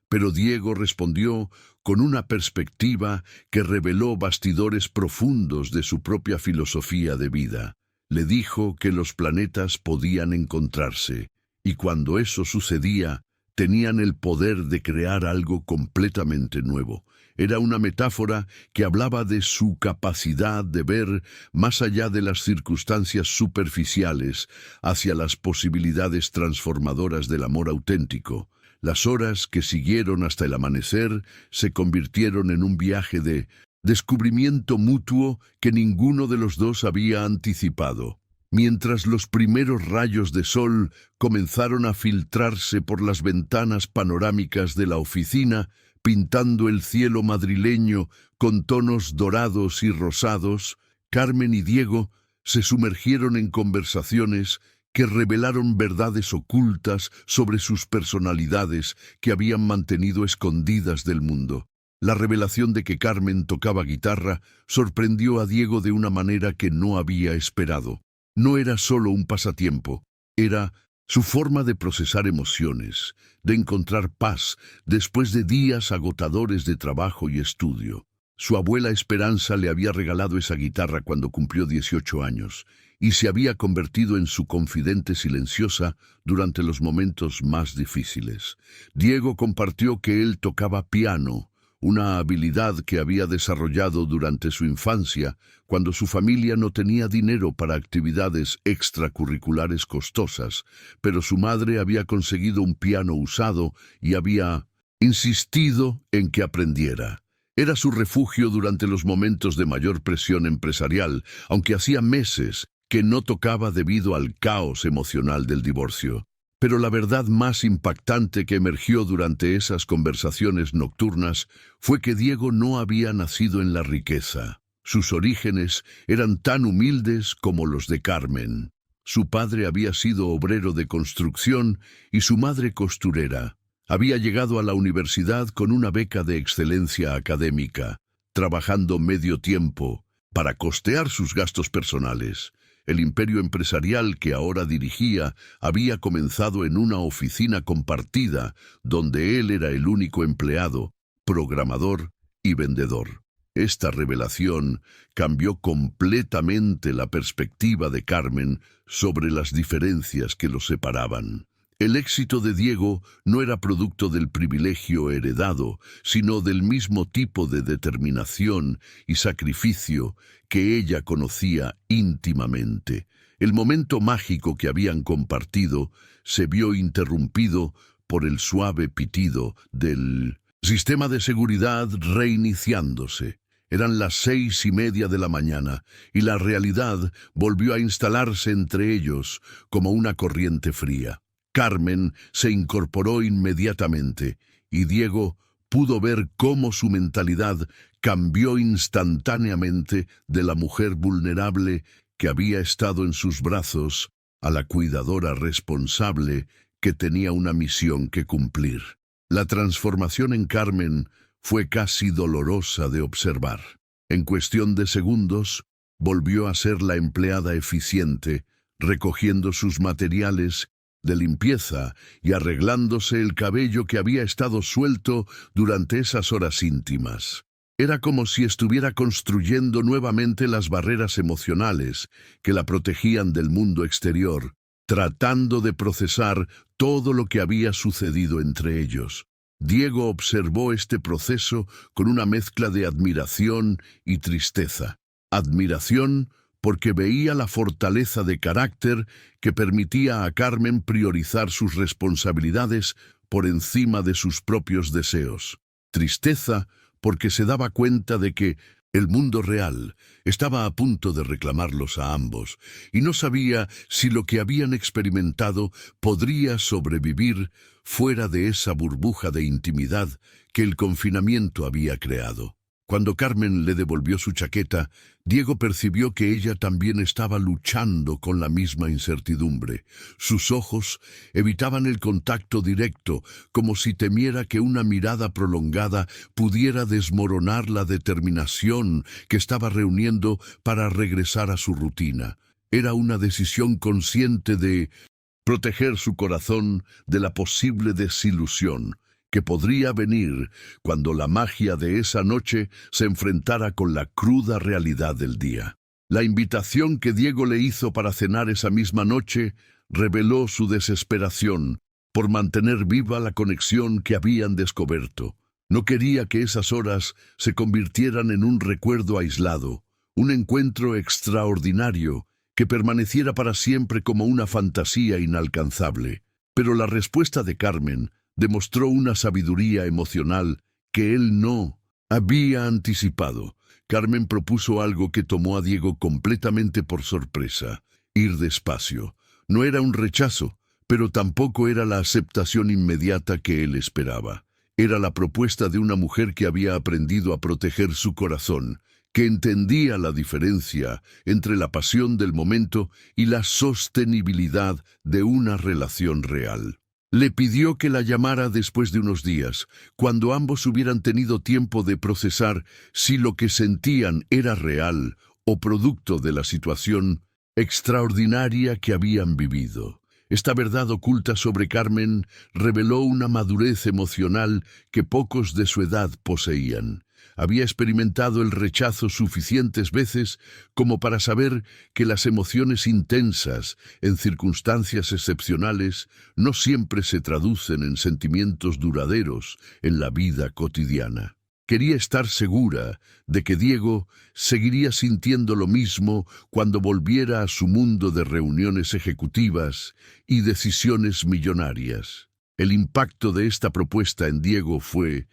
Pero Diego respondió con una perspectiva que reveló bastidores profundos de su propia filosofía de vida. Le dijo que los planetas podían encontrarse, y cuando eso sucedía, tenían el poder de crear algo completamente nuevo. Era una metáfora que hablaba de su capacidad de ver más allá de las circunstancias superficiales, hacia las posibilidades transformadoras del amor auténtico. Las horas que siguieron hasta el amanecer se convirtieron en un viaje de descubrimiento mutuo que ninguno de los dos había anticipado. Mientras los primeros rayos de sol comenzaron a filtrarse por las ventanas panorámicas de la oficina, pintando el cielo madrileño con tonos dorados y rosados, Carmen y Diego se sumergieron en conversaciones que revelaron verdades ocultas sobre sus personalidades que habían mantenido escondidas del mundo. La revelación de que Carmen tocaba guitarra sorprendió a Diego de una manera que no había esperado. No era solo un pasatiempo, era su forma de procesar emociones, de encontrar paz después de días agotadores de trabajo y estudio. Su abuela Esperanza le había regalado esa guitarra cuando cumplió 18 años y se había convertido en su confidente silenciosa durante los momentos más difíciles. Diego compartió que él tocaba piano, una habilidad que había desarrollado durante su infancia, cuando su familia no tenía dinero para actividades extracurriculares costosas, pero su madre había conseguido un piano usado y había insistido en que aprendiera. Era su refugio durante los momentos de mayor presión empresarial, aunque hacía meses que no tocaba debido al caos emocional del divorcio. Pero la verdad más impactante que emergió durante esas conversaciones nocturnas fue que Diego no había nacido en la riqueza. Sus orígenes eran tan humildes como los de Carmen. Su padre había sido obrero de construcción y su madre costurera. Había llegado a la universidad con una beca de excelencia académica, trabajando medio tiempo para costear sus gastos personales. El imperio empresarial que ahora dirigía había comenzado en una oficina compartida, donde él era el único empleado, programador y vendedor. Esta revelación cambió completamente la perspectiva de Carmen sobre las diferencias que los separaban. El éxito de Diego no era producto del privilegio heredado, sino del mismo tipo de determinación y sacrificio que ella conocía íntimamente. El momento mágico que habían compartido se vio interrumpido por el suave pitido del Sistema de seguridad reiniciándose. Eran las 6:30 de la mañana y la realidad volvió a instalarse entre ellos como una corriente fría. Carmen se incorporó inmediatamente y Diego pudo ver cómo su mentalidad cambió instantáneamente de la mujer vulnerable que había estado en sus brazos a la cuidadora responsable que tenía una misión que cumplir. La transformación en Carmen fue casi dolorosa de observar. En cuestión de segundos, volvió a ser la empleada eficiente, recogiendo sus materiales de limpieza y arreglándose el cabello que había estado suelto durante esas horas íntimas. Era como si estuviera construyendo nuevamente las barreras emocionales que la protegían del mundo exterior, tratando de procesar todo lo que había sucedido entre ellos. Diego observó este proceso con una mezcla de admiración y tristeza. Admiración porque veía la fortaleza de carácter que permitía a Carmen priorizar sus responsabilidades por encima de sus propios deseos. Tristeza porque se daba cuenta de que el mundo real estaba a punto de reclamarlos a ambos y no sabía si lo que habían experimentado podría sobrevivir fuera de esa burbuja de intimidad que el confinamiento había creado. Cuando Carmen le devolvió su chaqueta, Diego percibió que ella también estaba luchando con la misma incertidumbre. Sus ojos evitaban el contacto directo, como si temiera que una mirada prolongada pudiera desmoronar la determinación que estaba reuniendo para regresar a su rutina. Era una decisión consciente de proteger su corazón de la posible desilusión que podría venir cuando la magia de esa noche se enfrentara con la cruda realidad del día. La invitación que Diego le hizo para cenar esa misma noche reveló su desesperación por mantener viva la conexión que habían descubierto. No quería que esas horas se convirtieran en un recuerdo aislado, un encuentro extraordinario que permaneciera para siempre como una fantasía inalcanzable. Pero la respuesta de Carmen demostró una sabiduría emocional que él no había anticipado. Carmen propuso algo que tomó a Diego completamente por sorpresa: ir despacio. No era un rechazo, pero tampoco era la aceptación inmediata que él esperaba. Era la propuesta de una mujer que había aprendido a proteger su corazón, que entendía la diferencia entre la pasión del momento y la sostenibilidad de una relación real. Le pidió que la llamara después de unos días, cuando ambos hubieran tenido tiempo de procesar si lo que sentían era real o producto de la situación extraordinaria que habían vivido. Esta verdad oculta sobre Carmen reveló una madurez emocional que pocos de su edad poseían. Había experimentado el rechazo suficientes veces como para saber que las emociones intensas, en circunstancias excepcionales, no siempre se traducen en sentimientos duraderos en la vida cotidiana. Quería estar segura de que Diego seguiría sintiendo lo mismo cuando volviera a su mundo de reuniones ejecutivas y decisiones millonarias. El impacto de esta propuesta en Diego fue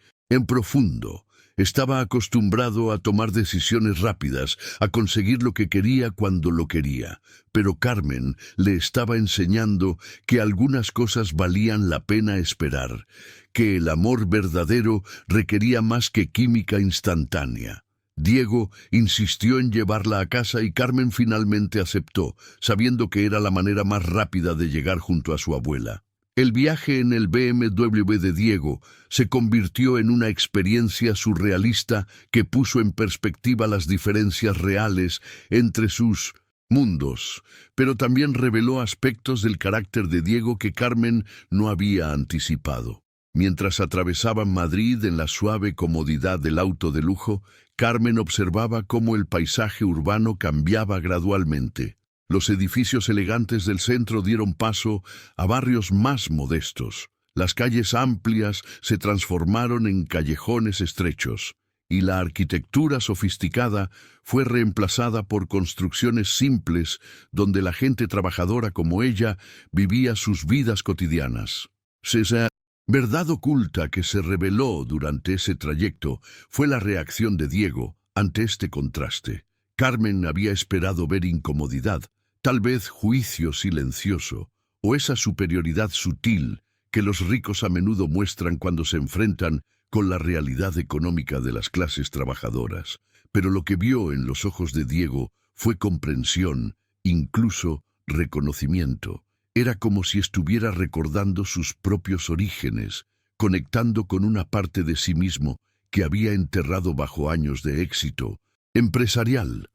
profundo. Estaba acostumbrado a tomar decisiones rápidas, a conseguir lo que quería cuando lo quería, pero Carmen le estaba enseñando que algunas cosas valían la pena esperar, que el amor verdadero requería más que química instantánea. Diego insistió en llevarla a casa y Carmen finalmente aceptó, sabiendo que era la manera más rápida de llegar junto a su abuela. El viaje en el BMW de Diego se convirtió en una experiencia surrealista que puso en perspectiva las diferencias reales entre sus mundos, pero también reveló aspectos del carácter de Diego que Carmen no había anticipado. Mientras atravesaban Madrid en la suave comodidad del auto de lujo, Carmen observaba cómo el paisaje urbano cambiaba gradualmente. Los edificios elegantes del centro dieron paso a barrios más modestos. Las calles amplias se transformaron en callejones estrechos, y la arquitectura sofisticada fue reemplazada por construcciones simples donde la gente trabajadora como ella vivía sus vidas cotidianas. Verdad oculta que se reveló durante ese trayecto fue la reacción de Diego ante este contraste. Carmen había esperado ver incomodidad, tal vez juicio silencioso, o esa superioridad sutil que los ricos a menudo muestran cuando se enfrentan con la realidad económica de las clases trabajadoras. Pero lo que vio en los ojos de Diego fue comprensión, incluso reconocimiento. Era como si estuviera recordando sus propios orígenes, conectando con una parte de sí mismo que había enterrado bajo años de éxito empresarial.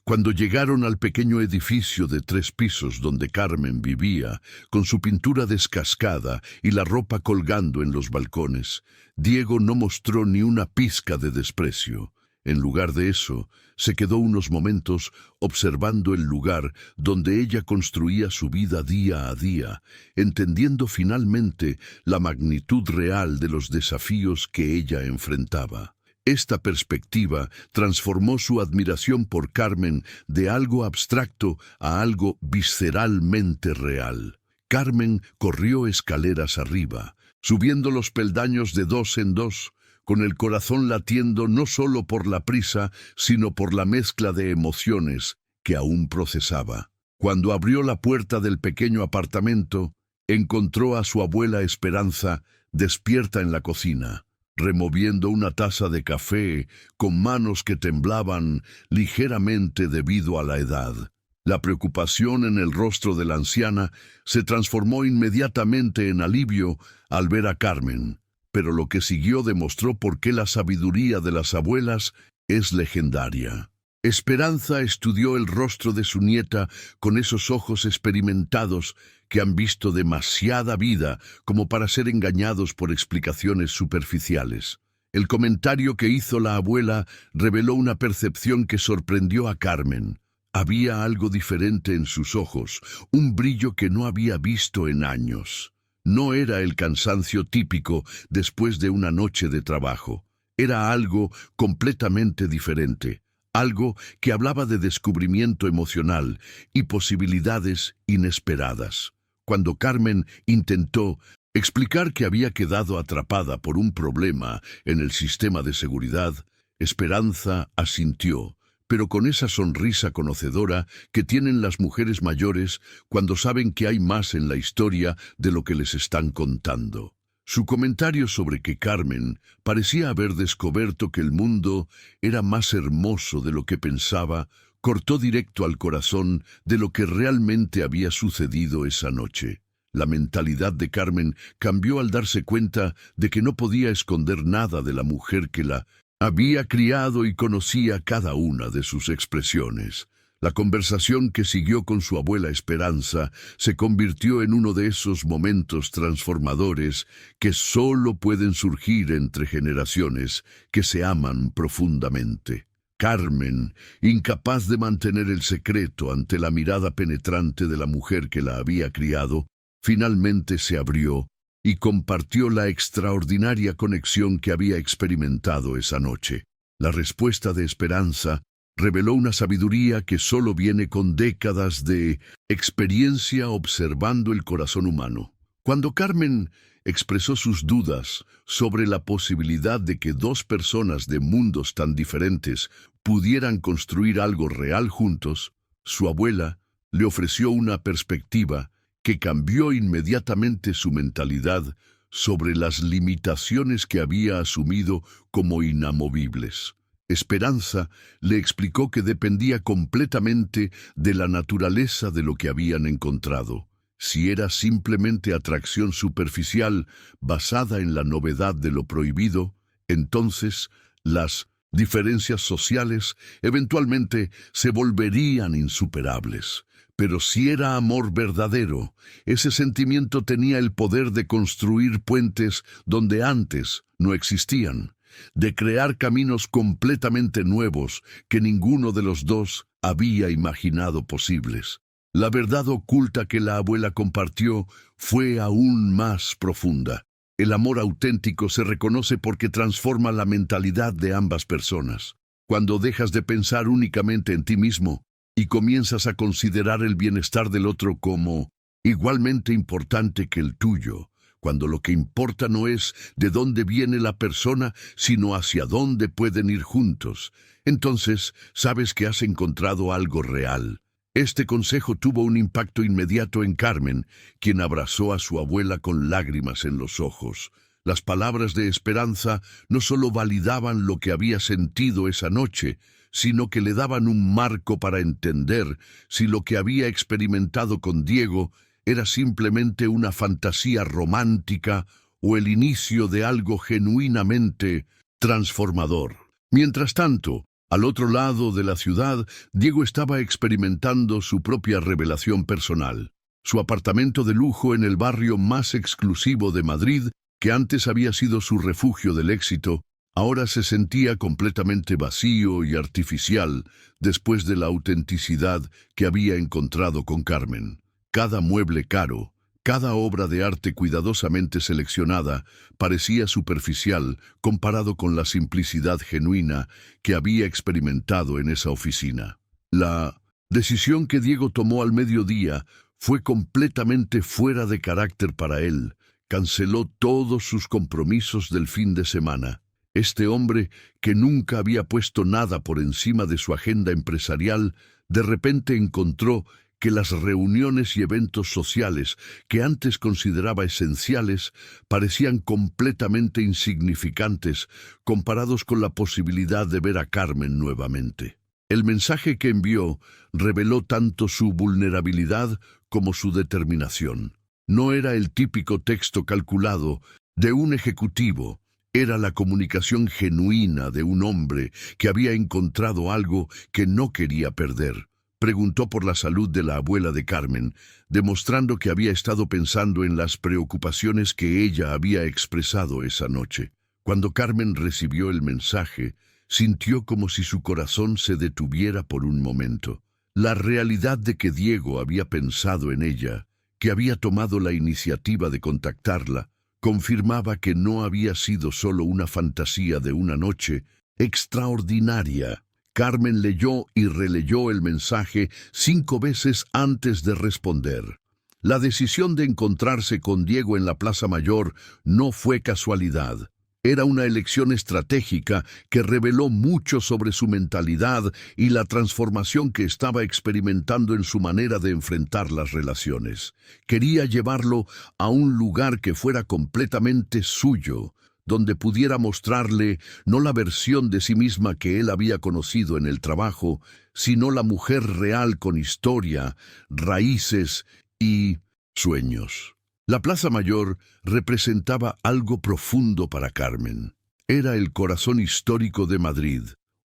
Cuando llegaron al pequeño edificio de 3 pisos donde Carmen vivía, con su pintura descascada y la ropa colgando en los balcones, Diego no mostró ni una pizca de desprecio. En lugar de eso, se quedó unos momentos observando el lugar donde ella construía su vida día a día, entendiendo finalmente la magnitud real de los desafíos que ella enfrentaba. Esta perspectiva transformó su admiración por Carmen de algo abstracto a algo visceralmente real. Carmen corrió escaleras arriba, subiendo los peldaños de 2 en 2, con el corazón latiendo no solo por la prisa, sino por la mezcla de emociones que aún procesaba. Cuando abrió la puerta del pequeño apartamento, encontró a su abuela Esperanza despierta en la cocina, removiendo una taza de café con manos que temblaban ligeramente debido a la edad. La preocupación en el rostro de la anciana se transformó inmediatamente en alivio al ver a Carmen, pero lo que siguió demostró por qué la sabiduría de las abuelas es legendaria. Esperanza estudió el rostro de su nieta con esos ojos experimentados que han visto demasiada vida como para ser engañados por explicaciones superficiales. El comentario que hizo la abuela reveló una percepción que sorprendió a Carmen. Había algo diferente en sus ojos, un brillo que no había visto en años. No era el cansancio típico después de una noche de trabajo. Era algo completamente diferente. Algo que hablaba de descubrimiento emocional y posibilidades inesperadas. Cuando Carmen intentó explicar que había quedado atrapada por un problema en el sistema de seguridad, Esperanza asintió, pero con esa sonrisa conocedora que tienen las mujeres mayores cuando saben que hay más en la historia de lo que les están contando. Su comentario sobre que Carmen parecía haber descubierto que el mundo era más hermoso de lo que pensaba, cortó directo al corazón de lo que realmente había sucedido esa noche. La mentalidad de Carmen cambió al darse cuenta de que no podía esconder nada de la mujer que la había criado y conocía cada una de sus expresiones. La conversación que siguió con su abuela Esperanza se convirtió en uno de esos momentos transformadores que solo pueden surgir entre generaciones que se aman profundamente. Carmen, incapaz de mantener el secreto ante la mirada penetrante de la mujer que la había criado, finalmente se abrió y compartió la extraordinaria conexión que había experimentado esa noche. La respuesta de Esperanza reveló una sabiduría que solo viene con décadas de experiencia observando el corazón humano. Cuando Carmen expresó sus dudas sobre la posibilidad de que 2 personas de mundos tan diferentes pudieran construir algo real juntos, su abuela le ofreció una perspectiva que cambió inmediatamente su mentalidad sobre las limitaciones que había asumido como inamovibles. Esperanza le explicó que dependía completamente de la naturaleza de lo que habían encontrado. Si era simplemente atracción superficial basada en la novedad de lo prohibido, entonces las diferencias sociales eventualmente se volverían insuperables. Pero si era amor verdadero, ese sentimiento tenía el poder de construir puentes donde antes no existían, de crear caminos completamente nuevos que ninguno de los dos había imaginado posibles. La verdad oculta que la abuela compartió fue aún más profunda. El amor auténtico se reconoce porque transforma la mentalidad de ambas personas. Cuando dejas de pensar únicamente en ti mismo y comienzas a considerar el bienestar del otro como igualmente importante que el tuyo, cuando lo que importa no es de dónde viene la persona, sino hacia dónde pueden ir juntos. Entonces, sabes que has encontrado algo real. Este consejo tuvo un impacto inmediato en Carmen, quien abrazó a su abuela con lágrimas en los ojos. Las palabras de esperanza no solo validaban lo que había sentido esa noche, sino que le daban un marco para entender si lo que había experimentado con Diego era simplemente una fantasía romántica o el inicio de algo genuinamente transformador. Mientras tanto, al otro lado de la ciudad, Diego estaba experimentando su propia revelación personal. Su apartamento de lujo en el barrio más exclusivo de Madrid, que antes había sido su refugio del éxito, ahora se sentía completamente vacío y artificial después de la autenticidad que había encontrado con Carmen. Cada mueble caro, cada obra de arte cuidadosamente seleccionada, parecía superficial comparado con la simplicidad genuina que había experimentado en esa oficina. La decisión que Diego tomó al mediodía fue completamente fuera de carácter para él. Canceló todos sus compromisos del fin de semana. Este hombre, que nunca había puesto nada por encima de su agenda empresarial, de repente encontró que las reuniones y eventos sociales que antes consideraba esenciales parecían completamente insignificantes comparados con la posibilidad de ver a Carmen nuevamente. El mensaje que envió reveló tanto su vulnerabilidad como su determinación. No era el típico texto calculado de un ejecutivo, era la comunicación genuina de un hombre que había encontrado algo que no quería perder. Preguntó por la salud de la abuela de Carmen, demostrando que había estado pensando en las preocupaciones que ella había expresado esa noche. Cuando Carmen recibió el mensaje, sintió como si su corazón se detuviera por un momento. La realidad de que Diego había pensado en ella, que había tomado la iniciativa de contactarla, confirmaba que no había sido solo una fantasía de una noche extraordinaria. Carmen leyó y releyó el mensaje 5 veces antes de responder. La decisión de encontrarse con Diego en la Plaza Mayor no fue casualidad. Era una elección estratégica que reveló mucho sobre su mentalidad y la transformación que estaba experimentando en su manera de enfrentar las relaciones. Quería llevarlo a un lugar que fuera completamente suyo, donde pudiera mostrarle no la versión de sí misma que él había conocido en el trabajo, sino la mujer real con historia, raíces y sueños. La Plaza Mayor representaba algo profundo para Carmen. Era el corazón histórico de Madrid,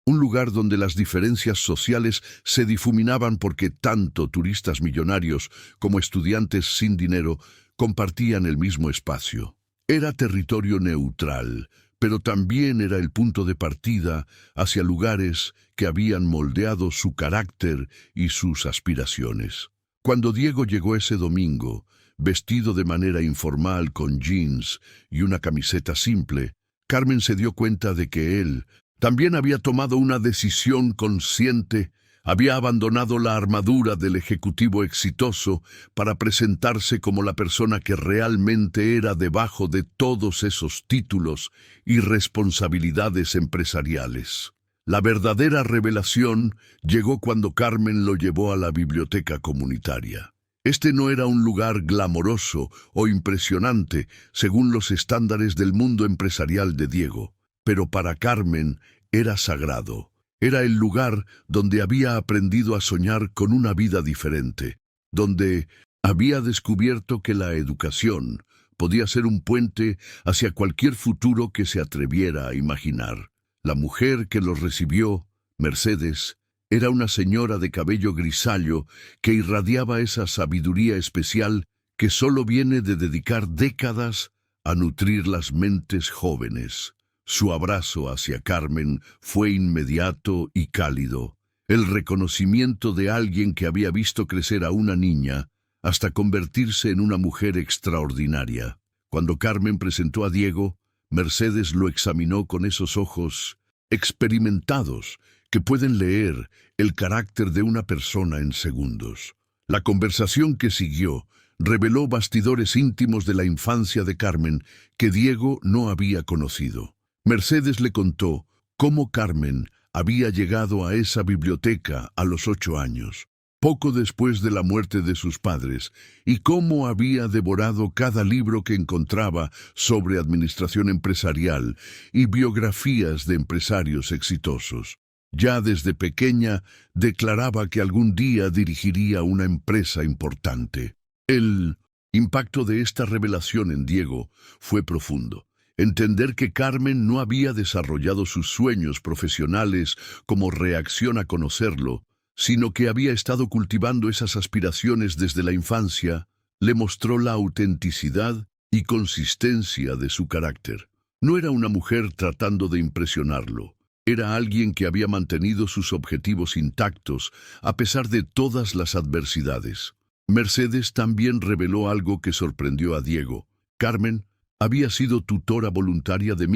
un lugar donde las diferencias sociales se difuminaban porque tanto turistas millonarios como estudiantes sin dinero compartían el mismo espacio. Era territorio neutral, pero también era el punto de partida hacia lugares que habían moldeado su carácter y sus aspiraciones. Cuando Diego llegó ese domingo, vestido de manera informal con jeans y una camiseta simple, Carmen se dio cuenta de que él también había tomado una decisión consciente. Había abandonado la armadura del ejecutivo exitoso para presentarse como la persona que realmente era debajo de todos esos títulos y responsabilidades empresariales. La verdadera revelación llegó cuando Carmen lo llevó a la biblioteca comunitaria. Este no era un lugar glamoroso o impresionante según los estándares del mundo empresarial de Diego, pero para Carmen era sagrado. Era el lugar donde había aprendido a soñar con una vida diferente, donde había descubierto que la educación podía ser un puente hacia cualquier futuro que se atreviera a imaginar. La mujer que los recibió, Mercedes, era una señora de cabello grisallo que irradiaba esa sabiduría especial que solo viene de dedicar décadas a nutrir las mentes jóvenes. Su abrazo hacia Carmen fue inmediato y cálido, el reconocimiento de alguien que había visto crecer a una niña hasta convertirse en una mujer extraordinaria. Cuando Carmen presentó a Diego, Mercedes lo examinó con esos ojos experimentados que pueden leer el carácter de una persona en segundos. La conversación que siguió reveló bastidores íntimos de la infancia de Carmen que Diego no había conocido. Mercedes le contó cómo Carmen había llegado a esa biblioteca a los 8 años, poco después de la muerte de sus padres, y cómo había devorado cada libro que encontraba sobre administración empresarial y biografías de empresarios exitosos. Ya desde pequeña declaraba que algún día dirigiría una empresa importante. El impacto de esta revelación en Diego fue profundo. Entender que Carmen no había desarrollado sus sueños profesionales como reacción a conocerlo, sino que había estado cultivando esas aspiraciones desde la infancia, le mostró la autenticidad y consistencia de su carácter. No era una mujer tratando de impresionarlo. Era alguien que había mantenido sus objetivos intactos a pesar de todas las adversidades. Mercedes también reveló algo que sorprendió a Diego. Carmen había sido tutora voluntaria de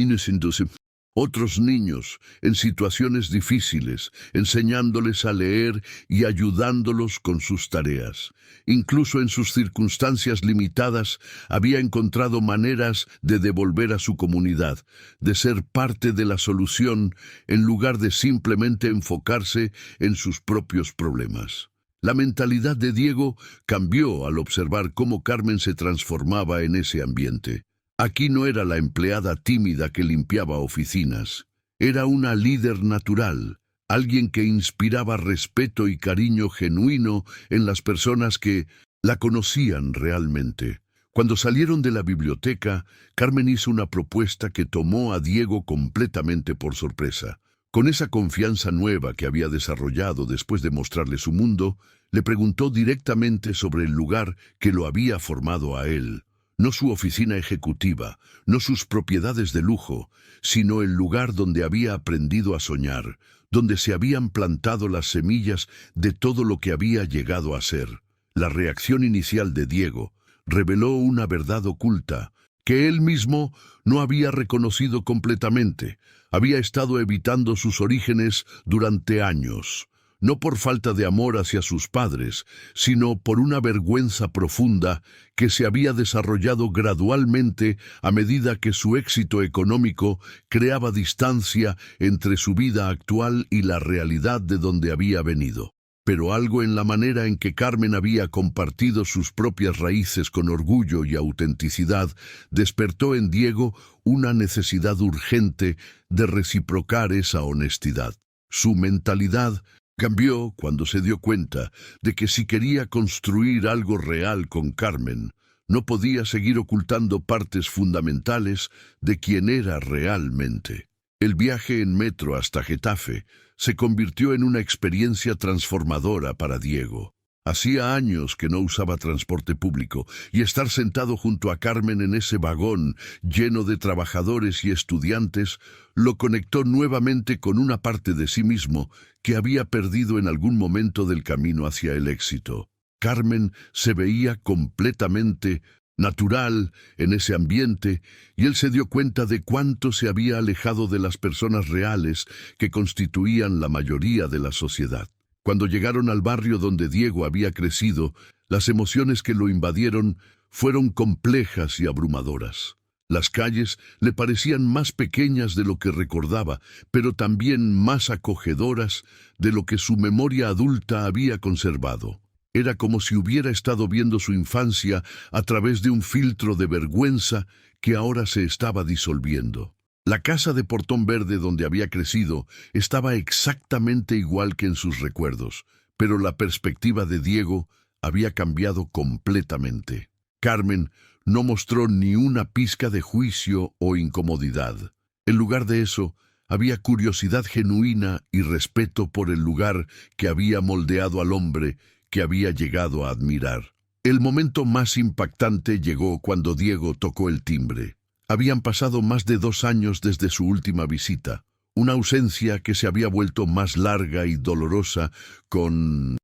otros niños en situaciones difíciles, enseñándoles a leer y ayudándolos con sus tareas. Incluso en sus circunstancias limitadas, había encontrado maneras de devolver a su comunidad, de ser parte de la solución en lugar de simplemente enfocarse en sus propios problemas. La mentalidad de Diego cambió al observar cómo Carmen se transformaba en ese ambiente. Aquí no era la empleada tímida que limpiaba oficinas. Era una líder natural, alguien que inspiraba respeto y cariño genuino en las personas que la conocían realmente. Cuando salieron de la biblioteca, Carmen hizo una propuesta que tomó a Diego completamente por sorpresa. Con esa confianza nueva que había desarrollado después de mostrarle su mundo, le preguntó directamente sobre el lugar que lo había formado a él. No su oficina ejecutiva, no sus propiedades de lujo, sino el lugar donde había aprendido a soñar, donde se habían plantado las semillas de todo lo que había llegado a ser. La reacción inicial de Diego reveló una verdad oculta, que él mismo no había reconocido completamente. Había estado evitando sus orígenes durante años. No por falta de amor hacia sus padres, sino por una vergüenza profunda que se había desarrollado gradualmente a medida que su éxito económico creaba distancia entre su vida actual y la realidad de donde había venido. Pero algo en la manera en que Carmen había compartido sus propias raíces con orgullo y autenticidad despertó en Diego una necesidad urgente de reciprocar esa honestidad. Su mentalidad cambió cuando se dio cuenta de que si quería construir algo real con Carmen, no podía seguir ocultando partes fundamentales de quién era realmente. El viaje en metro hasta Getafe se convirtió en una experiencia transformadora para Diego. Hacía años que no usaba transporte público y estar sentado junto a Carmen en ese vagón lleno de trabajadores y estudiantes lo conectó nuevamente con una parte de sí mismo que había perdido en algún momento del camino hacia el éxito. Carmen se veía completamente natural en ese ambiente y él se dio cuenta de cuánto se había alejado de las personas reales que constituían la mayoría de la sociedad. Cuando llegaron al barrio donde Diego había crecido, las emociones que lo invadieron fueron complejas y abrumadoras. Las calles le parecían más pequeñas de lo que recordaba, pero también más acogedoras de lo que su memoria adulta había conservado. Era como si hubiera estado viendo su infancia a través de un filtro de vergüenza que ahora se estaba disolviendo. La casa de portón verde donde había crecido estaba exactamente igual que en sus recuerdos, pero la perspectiva de Diego había cambiado completamente. Carmen no mostró ni una pizca de juicio o incomodidad. En lugar de eso, había curiosidad genuina y respeto por el lugar que había moldeado al hombre que había llegado a admirar. El momento más impactante llegó cuando Diego tocó el timbre. Habían pasado más de 2 años desde su última visita, una ausencia que se había vuelto más larga y dolorosa con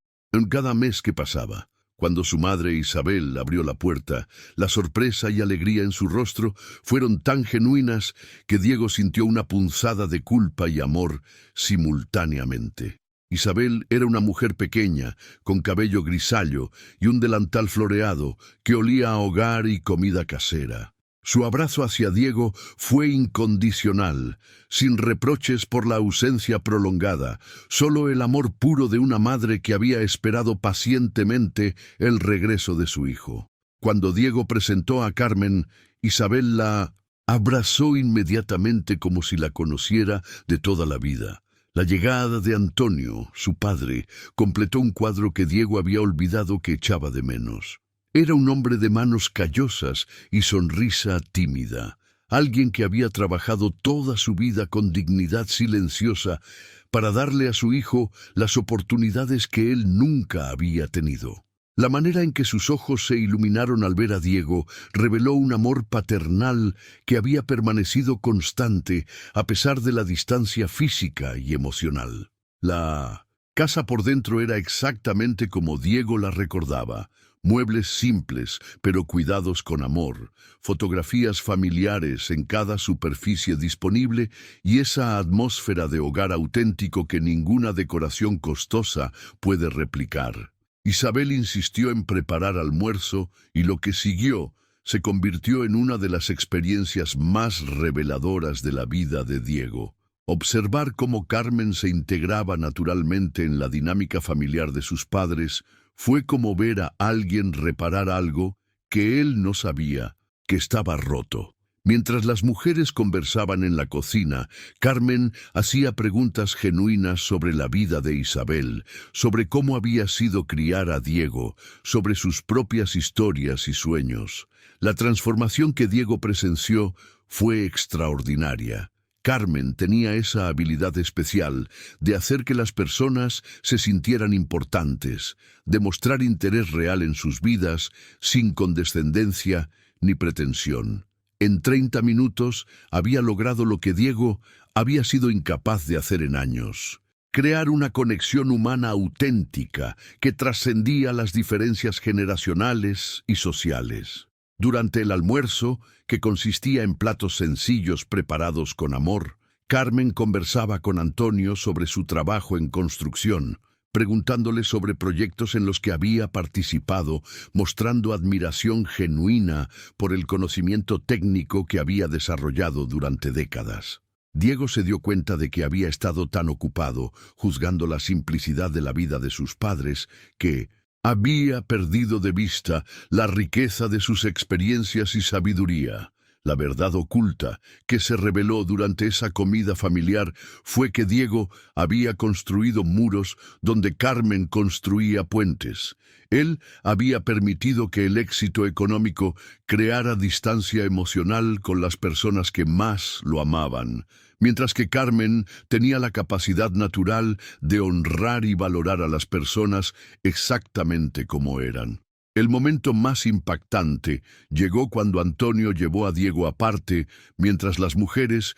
cada mes que pasaba. Cuando su madre Isabel abrió la puerta, la sorpresa y alegría en su rostro fueron tan genuinas que Diego sintió una punzada de culpa y amor simultáneamente. Isabel era una mujer pequeña, con cabello grisallo y un delantal floreado, que olía a hogar y comida casera. Su abrazo hacia Diego fue incondicional, sin reproches por la ausencia prolongada, solo el amor puro de una madre que había esperado pacientemente el regreso de su hijo. Cuando Diego presentó a Carmen, Isabel la abrazó inmediatamente como si la conociera de toda la vida. La llegada de Antonio, su padre, completó un cuadro que Diego había olvidado que echaba de menos. Era un hombre de manos callosas y sonrisa tímida, alguien que había trabajado toda su vida con dignidad silenciosa para darle a su hijo las oportunidades que él nunca había tenido. La manera en que sus ojos se iluminaron al ver a Diego reveló un amor paternal que había permanecido constante a pesar de la distancia física y emocional. La casa por dentro era exactamente como Diego la recordaba. Muebles simples, pero cuidados con amor, fotografías familiares en cada superficie disponible y esa atmósfera de hogar auténtico que ninguna decoración costosa puede replicar. Isabel insistió en preparar almuerzo y lo que siguió se convirtió en una de las experiencias más reveladoras de la vida de Diego. Observar cómo Carmen se integraba naturalmente en la dinámica familiar de sus padres fue como ver a alguien reparar algo que él no sabía que estaba roto. Mientras las mujeres conversaban en la cocina, Carmen hacía preguntas genuinas sobre la vida de Isabel, sobre cómo había sido criar a Diego, sobre sus propias historias y sueños. La transformación que Diego presenció fue extraordinaria. Carmen tenía esa habilidad especial de hacer que las personas se sintieran importantes, de mostrar interés real en sus vidas, sin condescendencia ni pretensión. En 30 minutos había logrado lo que Diego había sido incapaz de hacer en años: crear una conexión humana auténtica que trascendía las diferencias generacionales y sociales. Durante el almuerzo, que consistía en platos sencillos preparados con amor, Carmen conversaba con Antonio sobre su trabajo en construcción, preguntándole sobre proyectos en los que había participado, mostrando admiración genuina por el conocimiento técnico que había desarrollado durante décadas. Diego se dio cuenta de que había estado tan ocupado, juzgando la simplicidad de la vida de sus padres, que había perdido de vista la riqueza de sus experiencias y sabiduría. La verdad oculta que se reveló durante esa comida familiar fue que Diego había construido muros donde Carmen construía puentes. Él había permitido que el éxito económico creara distancia emocional con las personas que más lo amaban, mientras que Carmen tenía la capacidad natural de honrar y valorar a las personas exactamente como eran. El momento más impactante llegó cuando Antonio llevó a Diego aparte mientras las mujeres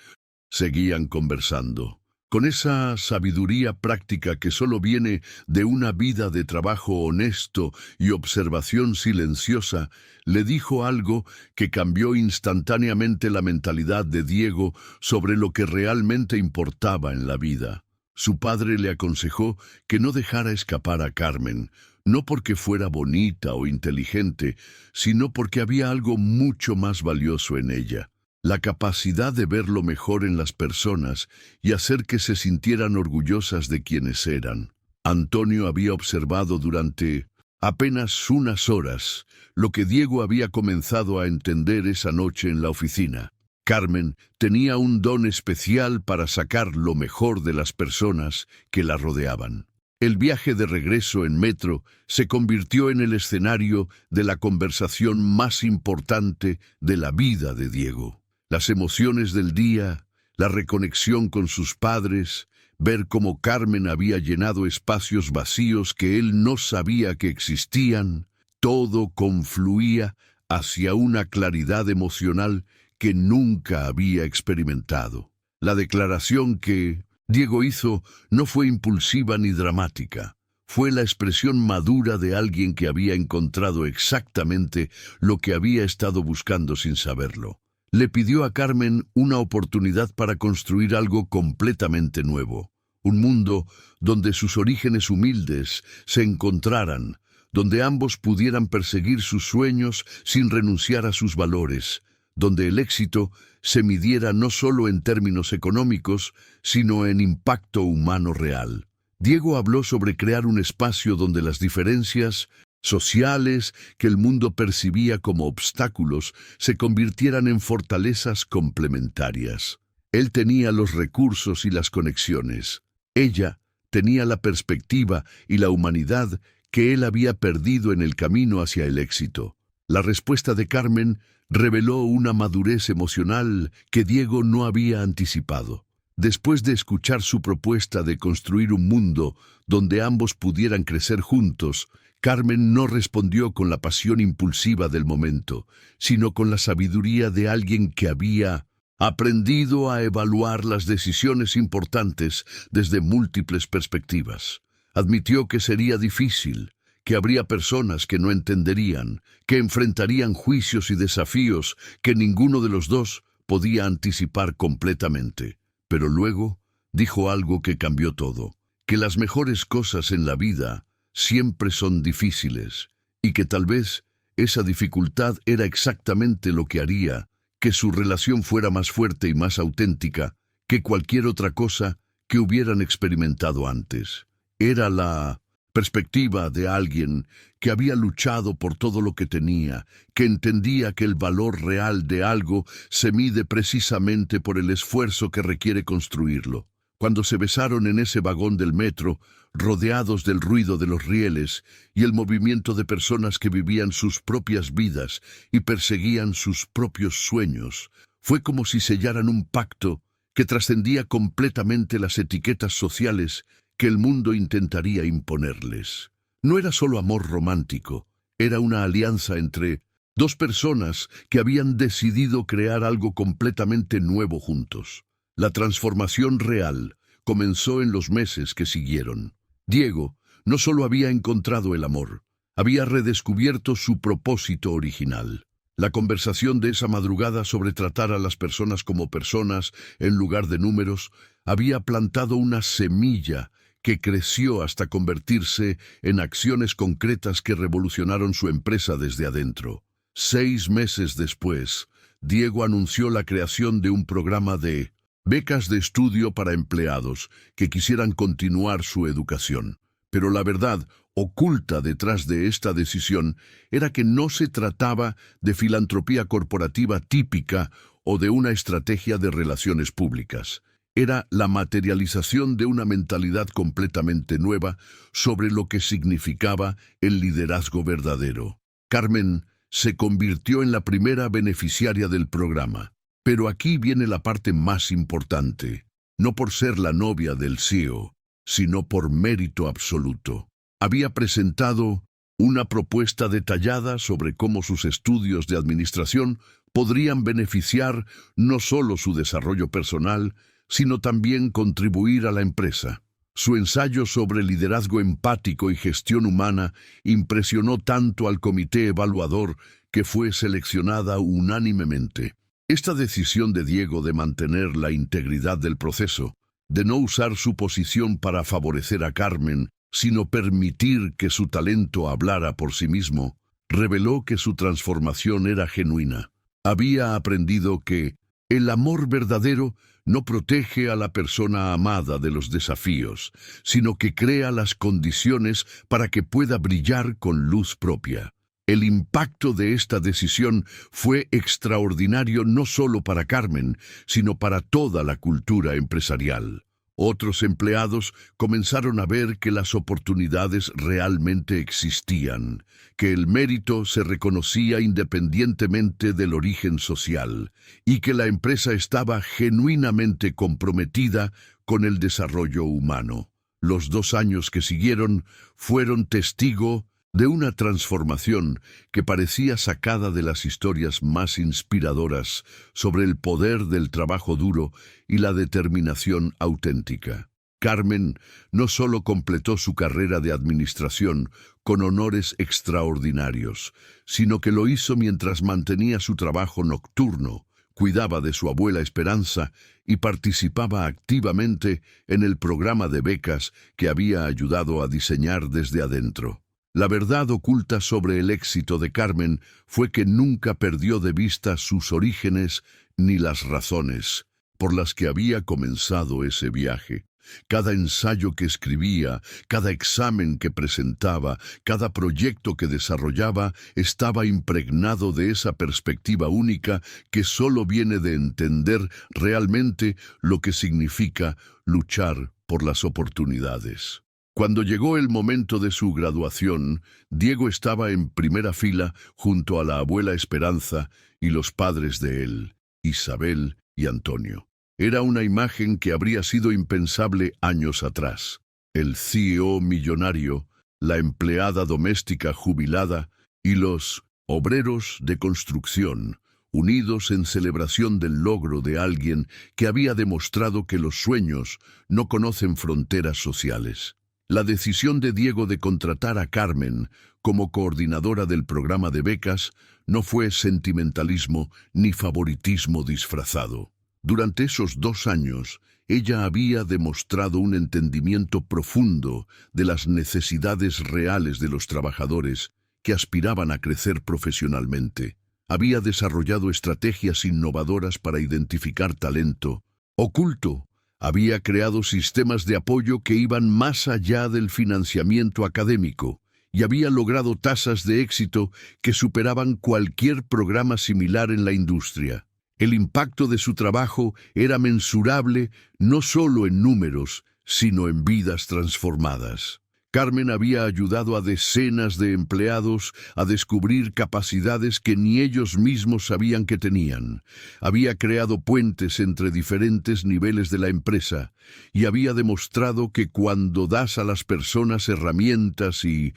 seguían conversando. Con esa sabiduría práctica que solo viene de una vida de trabajo honesto y observación silenciosa, le dijo algo que cambió instantáneamente la mentalidad de Diego sobre lo que realmente importaba en la vida. Su padre le aconsejó que no dejara escapar a Carmen, no porque fuera bonita o inteligente, sino porque había algo mucho más valioso en ella: la capacidad de ver lo mejor en las personas y hacer que se sintieran orgullosas de quienes eran. Antonio había observado durante apenas unas horas lo que Diego había comenzado a entender esa noche en la oficina. Carmen tenía un don especial para sacar lo mejor de las personas que la rodeaban. El viaje de regreso en metro se convirtió en el escenario de la conversación más importante de la vida de Diego. Las emociones del día, la reconexión con sus padres, ver cómo Carmen había llenado espacios vacíos que él no sabía que existían, todo confluía hacia una claridad emocional que nunca había experimentado. La declaración que Diego hizo no fue impulsiva ni dramática. Fue la expresión madura de alguien que había encontrado exactamente lo que había estado buscando sin saberlo. Le pidió a Carmen una oportunidad para construir algo completamente nuevo, un mundo donde sus orígenes humildes se encontraran, donde ambos pudieran perseguir sus sueños sin renunciar a sus valores, donde el éxito se midiera no solo en términos económicos, sino en impacto humano real. Diego habló sobre crear un espacio donde las diferencias sociales que el mundo percibía como obstáculos se convirtieran en fortalezas complementarias. Él tenía los recursos y las conexiones. Ella tenía la perspectiva y la humanidad que él había perdido en el camino hacia el éxito. La respuesta de Carmen reveló una madurez emocional que Diego no había anticipado. Después de escuchar su propuesta de construir un mundo donde ambos pudieran crecer juntos, Carmen no respondió con la pasión impulsiva del momento, sino con la sabiduría de alguien que había aprendido a evaluar las decisiones importantes desde múltiples perspectivas. Admitió que sería difícil, que habría personas que no entenderían, que enfrentarían juicios y desafíos que ninguno de los dos podía anticipar completamente. Pero luego dijo algo que cambió todo, que las mejores cosas en la vida siempre son difíciles, y que tal vez esa dificultad era exactamente lo que haría que su relación fuera más fuerte y más auténtica que cualquier otra cosa que hubieran experimentado antes. Era la perspectiva de alguien que había luchado por todo lo que tenía, que entendía que el valor real de algo se mide precisamente por el esfuerzo que requiere construirlo. Cuando se besaron en ese vagón del metro, rodeados del ruido de los rieles y el movimiento de personas que vivían sus propias vidas y perseguían sus propios sueños, fue como si sellaran un pacto que trascendía completamente las etiquetas sociales que el mundo intentaría imponerles. No era solo amor romántico, era una alianza entre dos personas que habían decidido crear algo completamente nuevo juntos. La transformación real comenzó en los meses que siguieron. Diego no solo había encontrado el amor, había redescubierto su propósito original. La conversación de esa madrugada sobre tratar a las personas como personas en lugar de números había plantado una semilla que creció hasta convertirse en acciones concretas que revolucionaron su empresa desde adentro. 6 meses después, Diego anunció la creación de un programa de becas de estudio para empleados que quisieran continuar su educación. Pero la verdad oculta detrás de esta decisión era que no se trataba de filantropía corporativa típica o de una estrategia de relaciones públicas. Era la materialización de una mentalidad completamente nueva sobre lo que significaba el liderazgo verdadero. Carmen se convirtió en la primera beneficiaria del programa. Pero aquí viene la parte más importante, no por ser la novia del CEO, sino por mérito absoluto. Había presentado una propuesta detallada sobre cómo sus estudios de administración podrían beneficiar no solo su desarrollo personal, sino también contribuir a la empresa. Su ensayo sobre liderazgo empático y gestión humana impresionó tanto al comité evaluador que fue seleccionada unánimemente. Esta decisión de Diego de mantener la integridad del proceso, de no usar su posición para favorecer a Carmen, sino permitir que su talento hablara por sí mismo, reveló que su transformación era genuina. Había aprendido que el amor verdadero no protege a la persona amada de los desafíos, sino que crea las condiciones para que pueda brillar con luz propia. El impacto de esta decisión fue extraordinario no solo para Carmen, sino para toda la cultura empresarial. Otros empleados comenzaron a ver que las oportunidades realmente existían, que el mérito se reconocía independientemente del origen social, y que la empresa estaba genuinamente comprometida con el desarrollo humano. Los 2 años que siguieron fueron testigo de una transformación que parecía sacada de las historias más inspiradoras sobre el poder del trabajo duro y la determinación auténtica. Carmen no solo completó su carrera de administración con honores extraordinarios, sino que lo hizo mientras mantenía su trabajo nocturno, cuidaba de su abuela Esperanza y participaba activamente en el programa de becas que había ayudado a diseñar desde adentro. La verdad oculta sobre el éxito de Carmen fue que nunca perdió de vista sus orígenes ni las razones por las que había comenzado ese viaje. Cada ensayo que escribía, cada examen que presentaba, cada proyecto que desarrollaba estaba impregnado de esa perspectiva única que solo viene de entender realmente lo que significa luchar por las oportunidades. Cuando llegó el momento de su graduación, Diego estaba en primera fila junto a la abuela Esperanza y los padres de él, Isabel y Antonio. Era una imagen que habría sido impensable años atrás. El CEO millonario, la empleada doméstica jubilada y los obreros de construcción, unidos en celebración del logro de alguien que había demostrado que los sueños no conocen fronteras sociales. La decisión de Diego de contratar a Carmen como coordinadora del programa de becas no fue sentimentalismo ni favoritismo disfrazado. Durante esos 2 años, ella había demostrado un entendimiento profundo de las necesidades reales de los trabajadores que aspiraban a crecer profesionalmente. Había desarrollado estrategias innovadoras para identificar talento oculto. Había creado sistemas de apoyo que iban más allá del financiamiento académico y había logrado tasas de éxito que superaban cualquier programa similar en la industria. El impacto de su trabajo era mensurable no solo en números, sino en vidas transformadas. Carmen había ayudado a decenas de empleados a descubrir capacidades que ni ellos mismos sabían que tenían. Había creado puentes entre diferentes niveles de la empresa y había demostrado que cuando das a las personas herramientas y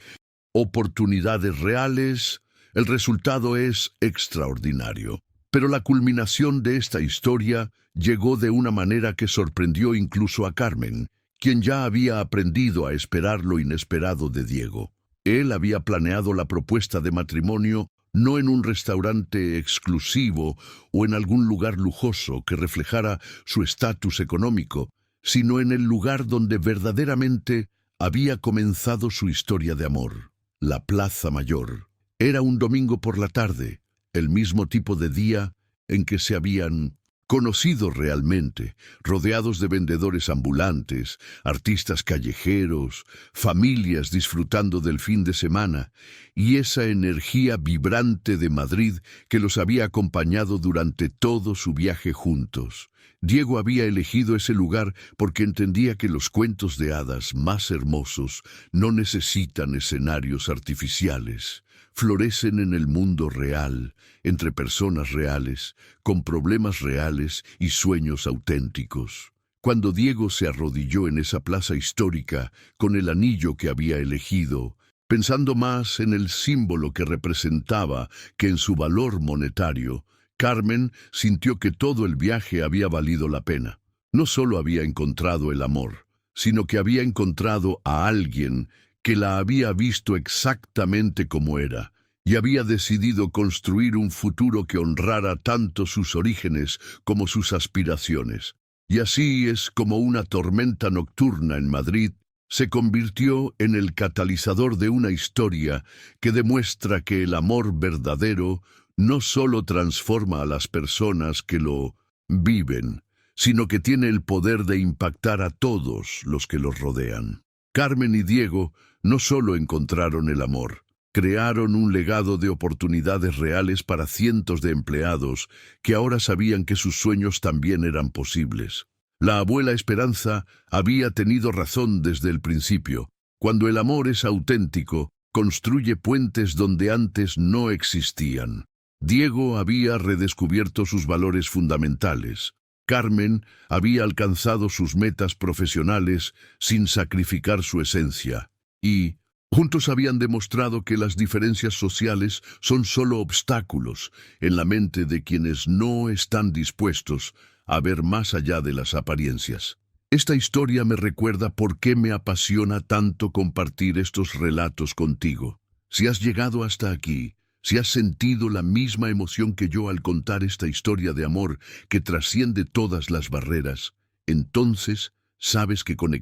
oportunidades reales, el resultado es extraordinario. Pero la culminación de esta historia llegó de una manera que sorprendió incluso a Carmen, quien ya había aprendido a esperar lo inesperado de Diego. Él había planeado la propuesta de matrimonio no en un restaurante exclusivo o en algún lugar lujoso que reflejara su estatus económico, sino en el lugar donde verdaderamente había comenzado su historia de amor, la Plaza Mayor. Era un domingo por la tarde, el mismo tipo de día en que se habían conocido realmente, rodeados de vendedores ambulantes, artistas callejeros, familias disfrutando del fin de semana y esa energía vibrante de Madrid que los había acompañado durante todo su viaje juntos. Diego había elegido ese lugar porque entendía que los cuentos de hadas más hermosos no necesitan escenarios artificiales. Florecen en el mundo real, entre personas reales, con problemas reales y sueños auténticos. Cuando Diego se arrodilló en esa plaza histórica con el anillo que había elegido, pensando más en el símbolo que representaba que en su valor monetario, Carmen sintió que todo el viaje había valido la pena. No solo había encontrado el amor, sino que había encontrado a alguien que la había visto exactamente como era, y había decidido construir un futuro que honrara tanto sus orígenes como sus aspiraciones. Y así es como una tormenta nocturna en Madrid se convirtió en el catalizador de una historia que demuestra que el amor verdadero no solo transforma a las personas que lo viven, sino que tiene el poder de impactar a todos los que los rodean. Carmen y Diego no solo encontraron el amor, crearon un legado de oportunidades reales para cientos de empleados que ahora sabían que sus sueños también eran posibles. La abuela Esperanza había tenido razón desde el principio. Cuando el amor es auténtico, construye puentes donde antes no existían. Diego había redescubierto sus valores fundamentales. Carmen había alcanzado sus metas profesionales sin sacrificar su esencia. Y juntos habían demostrado que las diferencias sociales son solo obstáculos en la mente de quienes no están dispuestos a ver más allá de las apariencias. Esta historia me recuerda por qué me apasiona tanto compartir estos relatos contigo. Si has llegado hasta aquí, Si has sentido la misma emoción que yo al contar esta historia de amor que trasciende todas las barreras, entonces sabes que conectar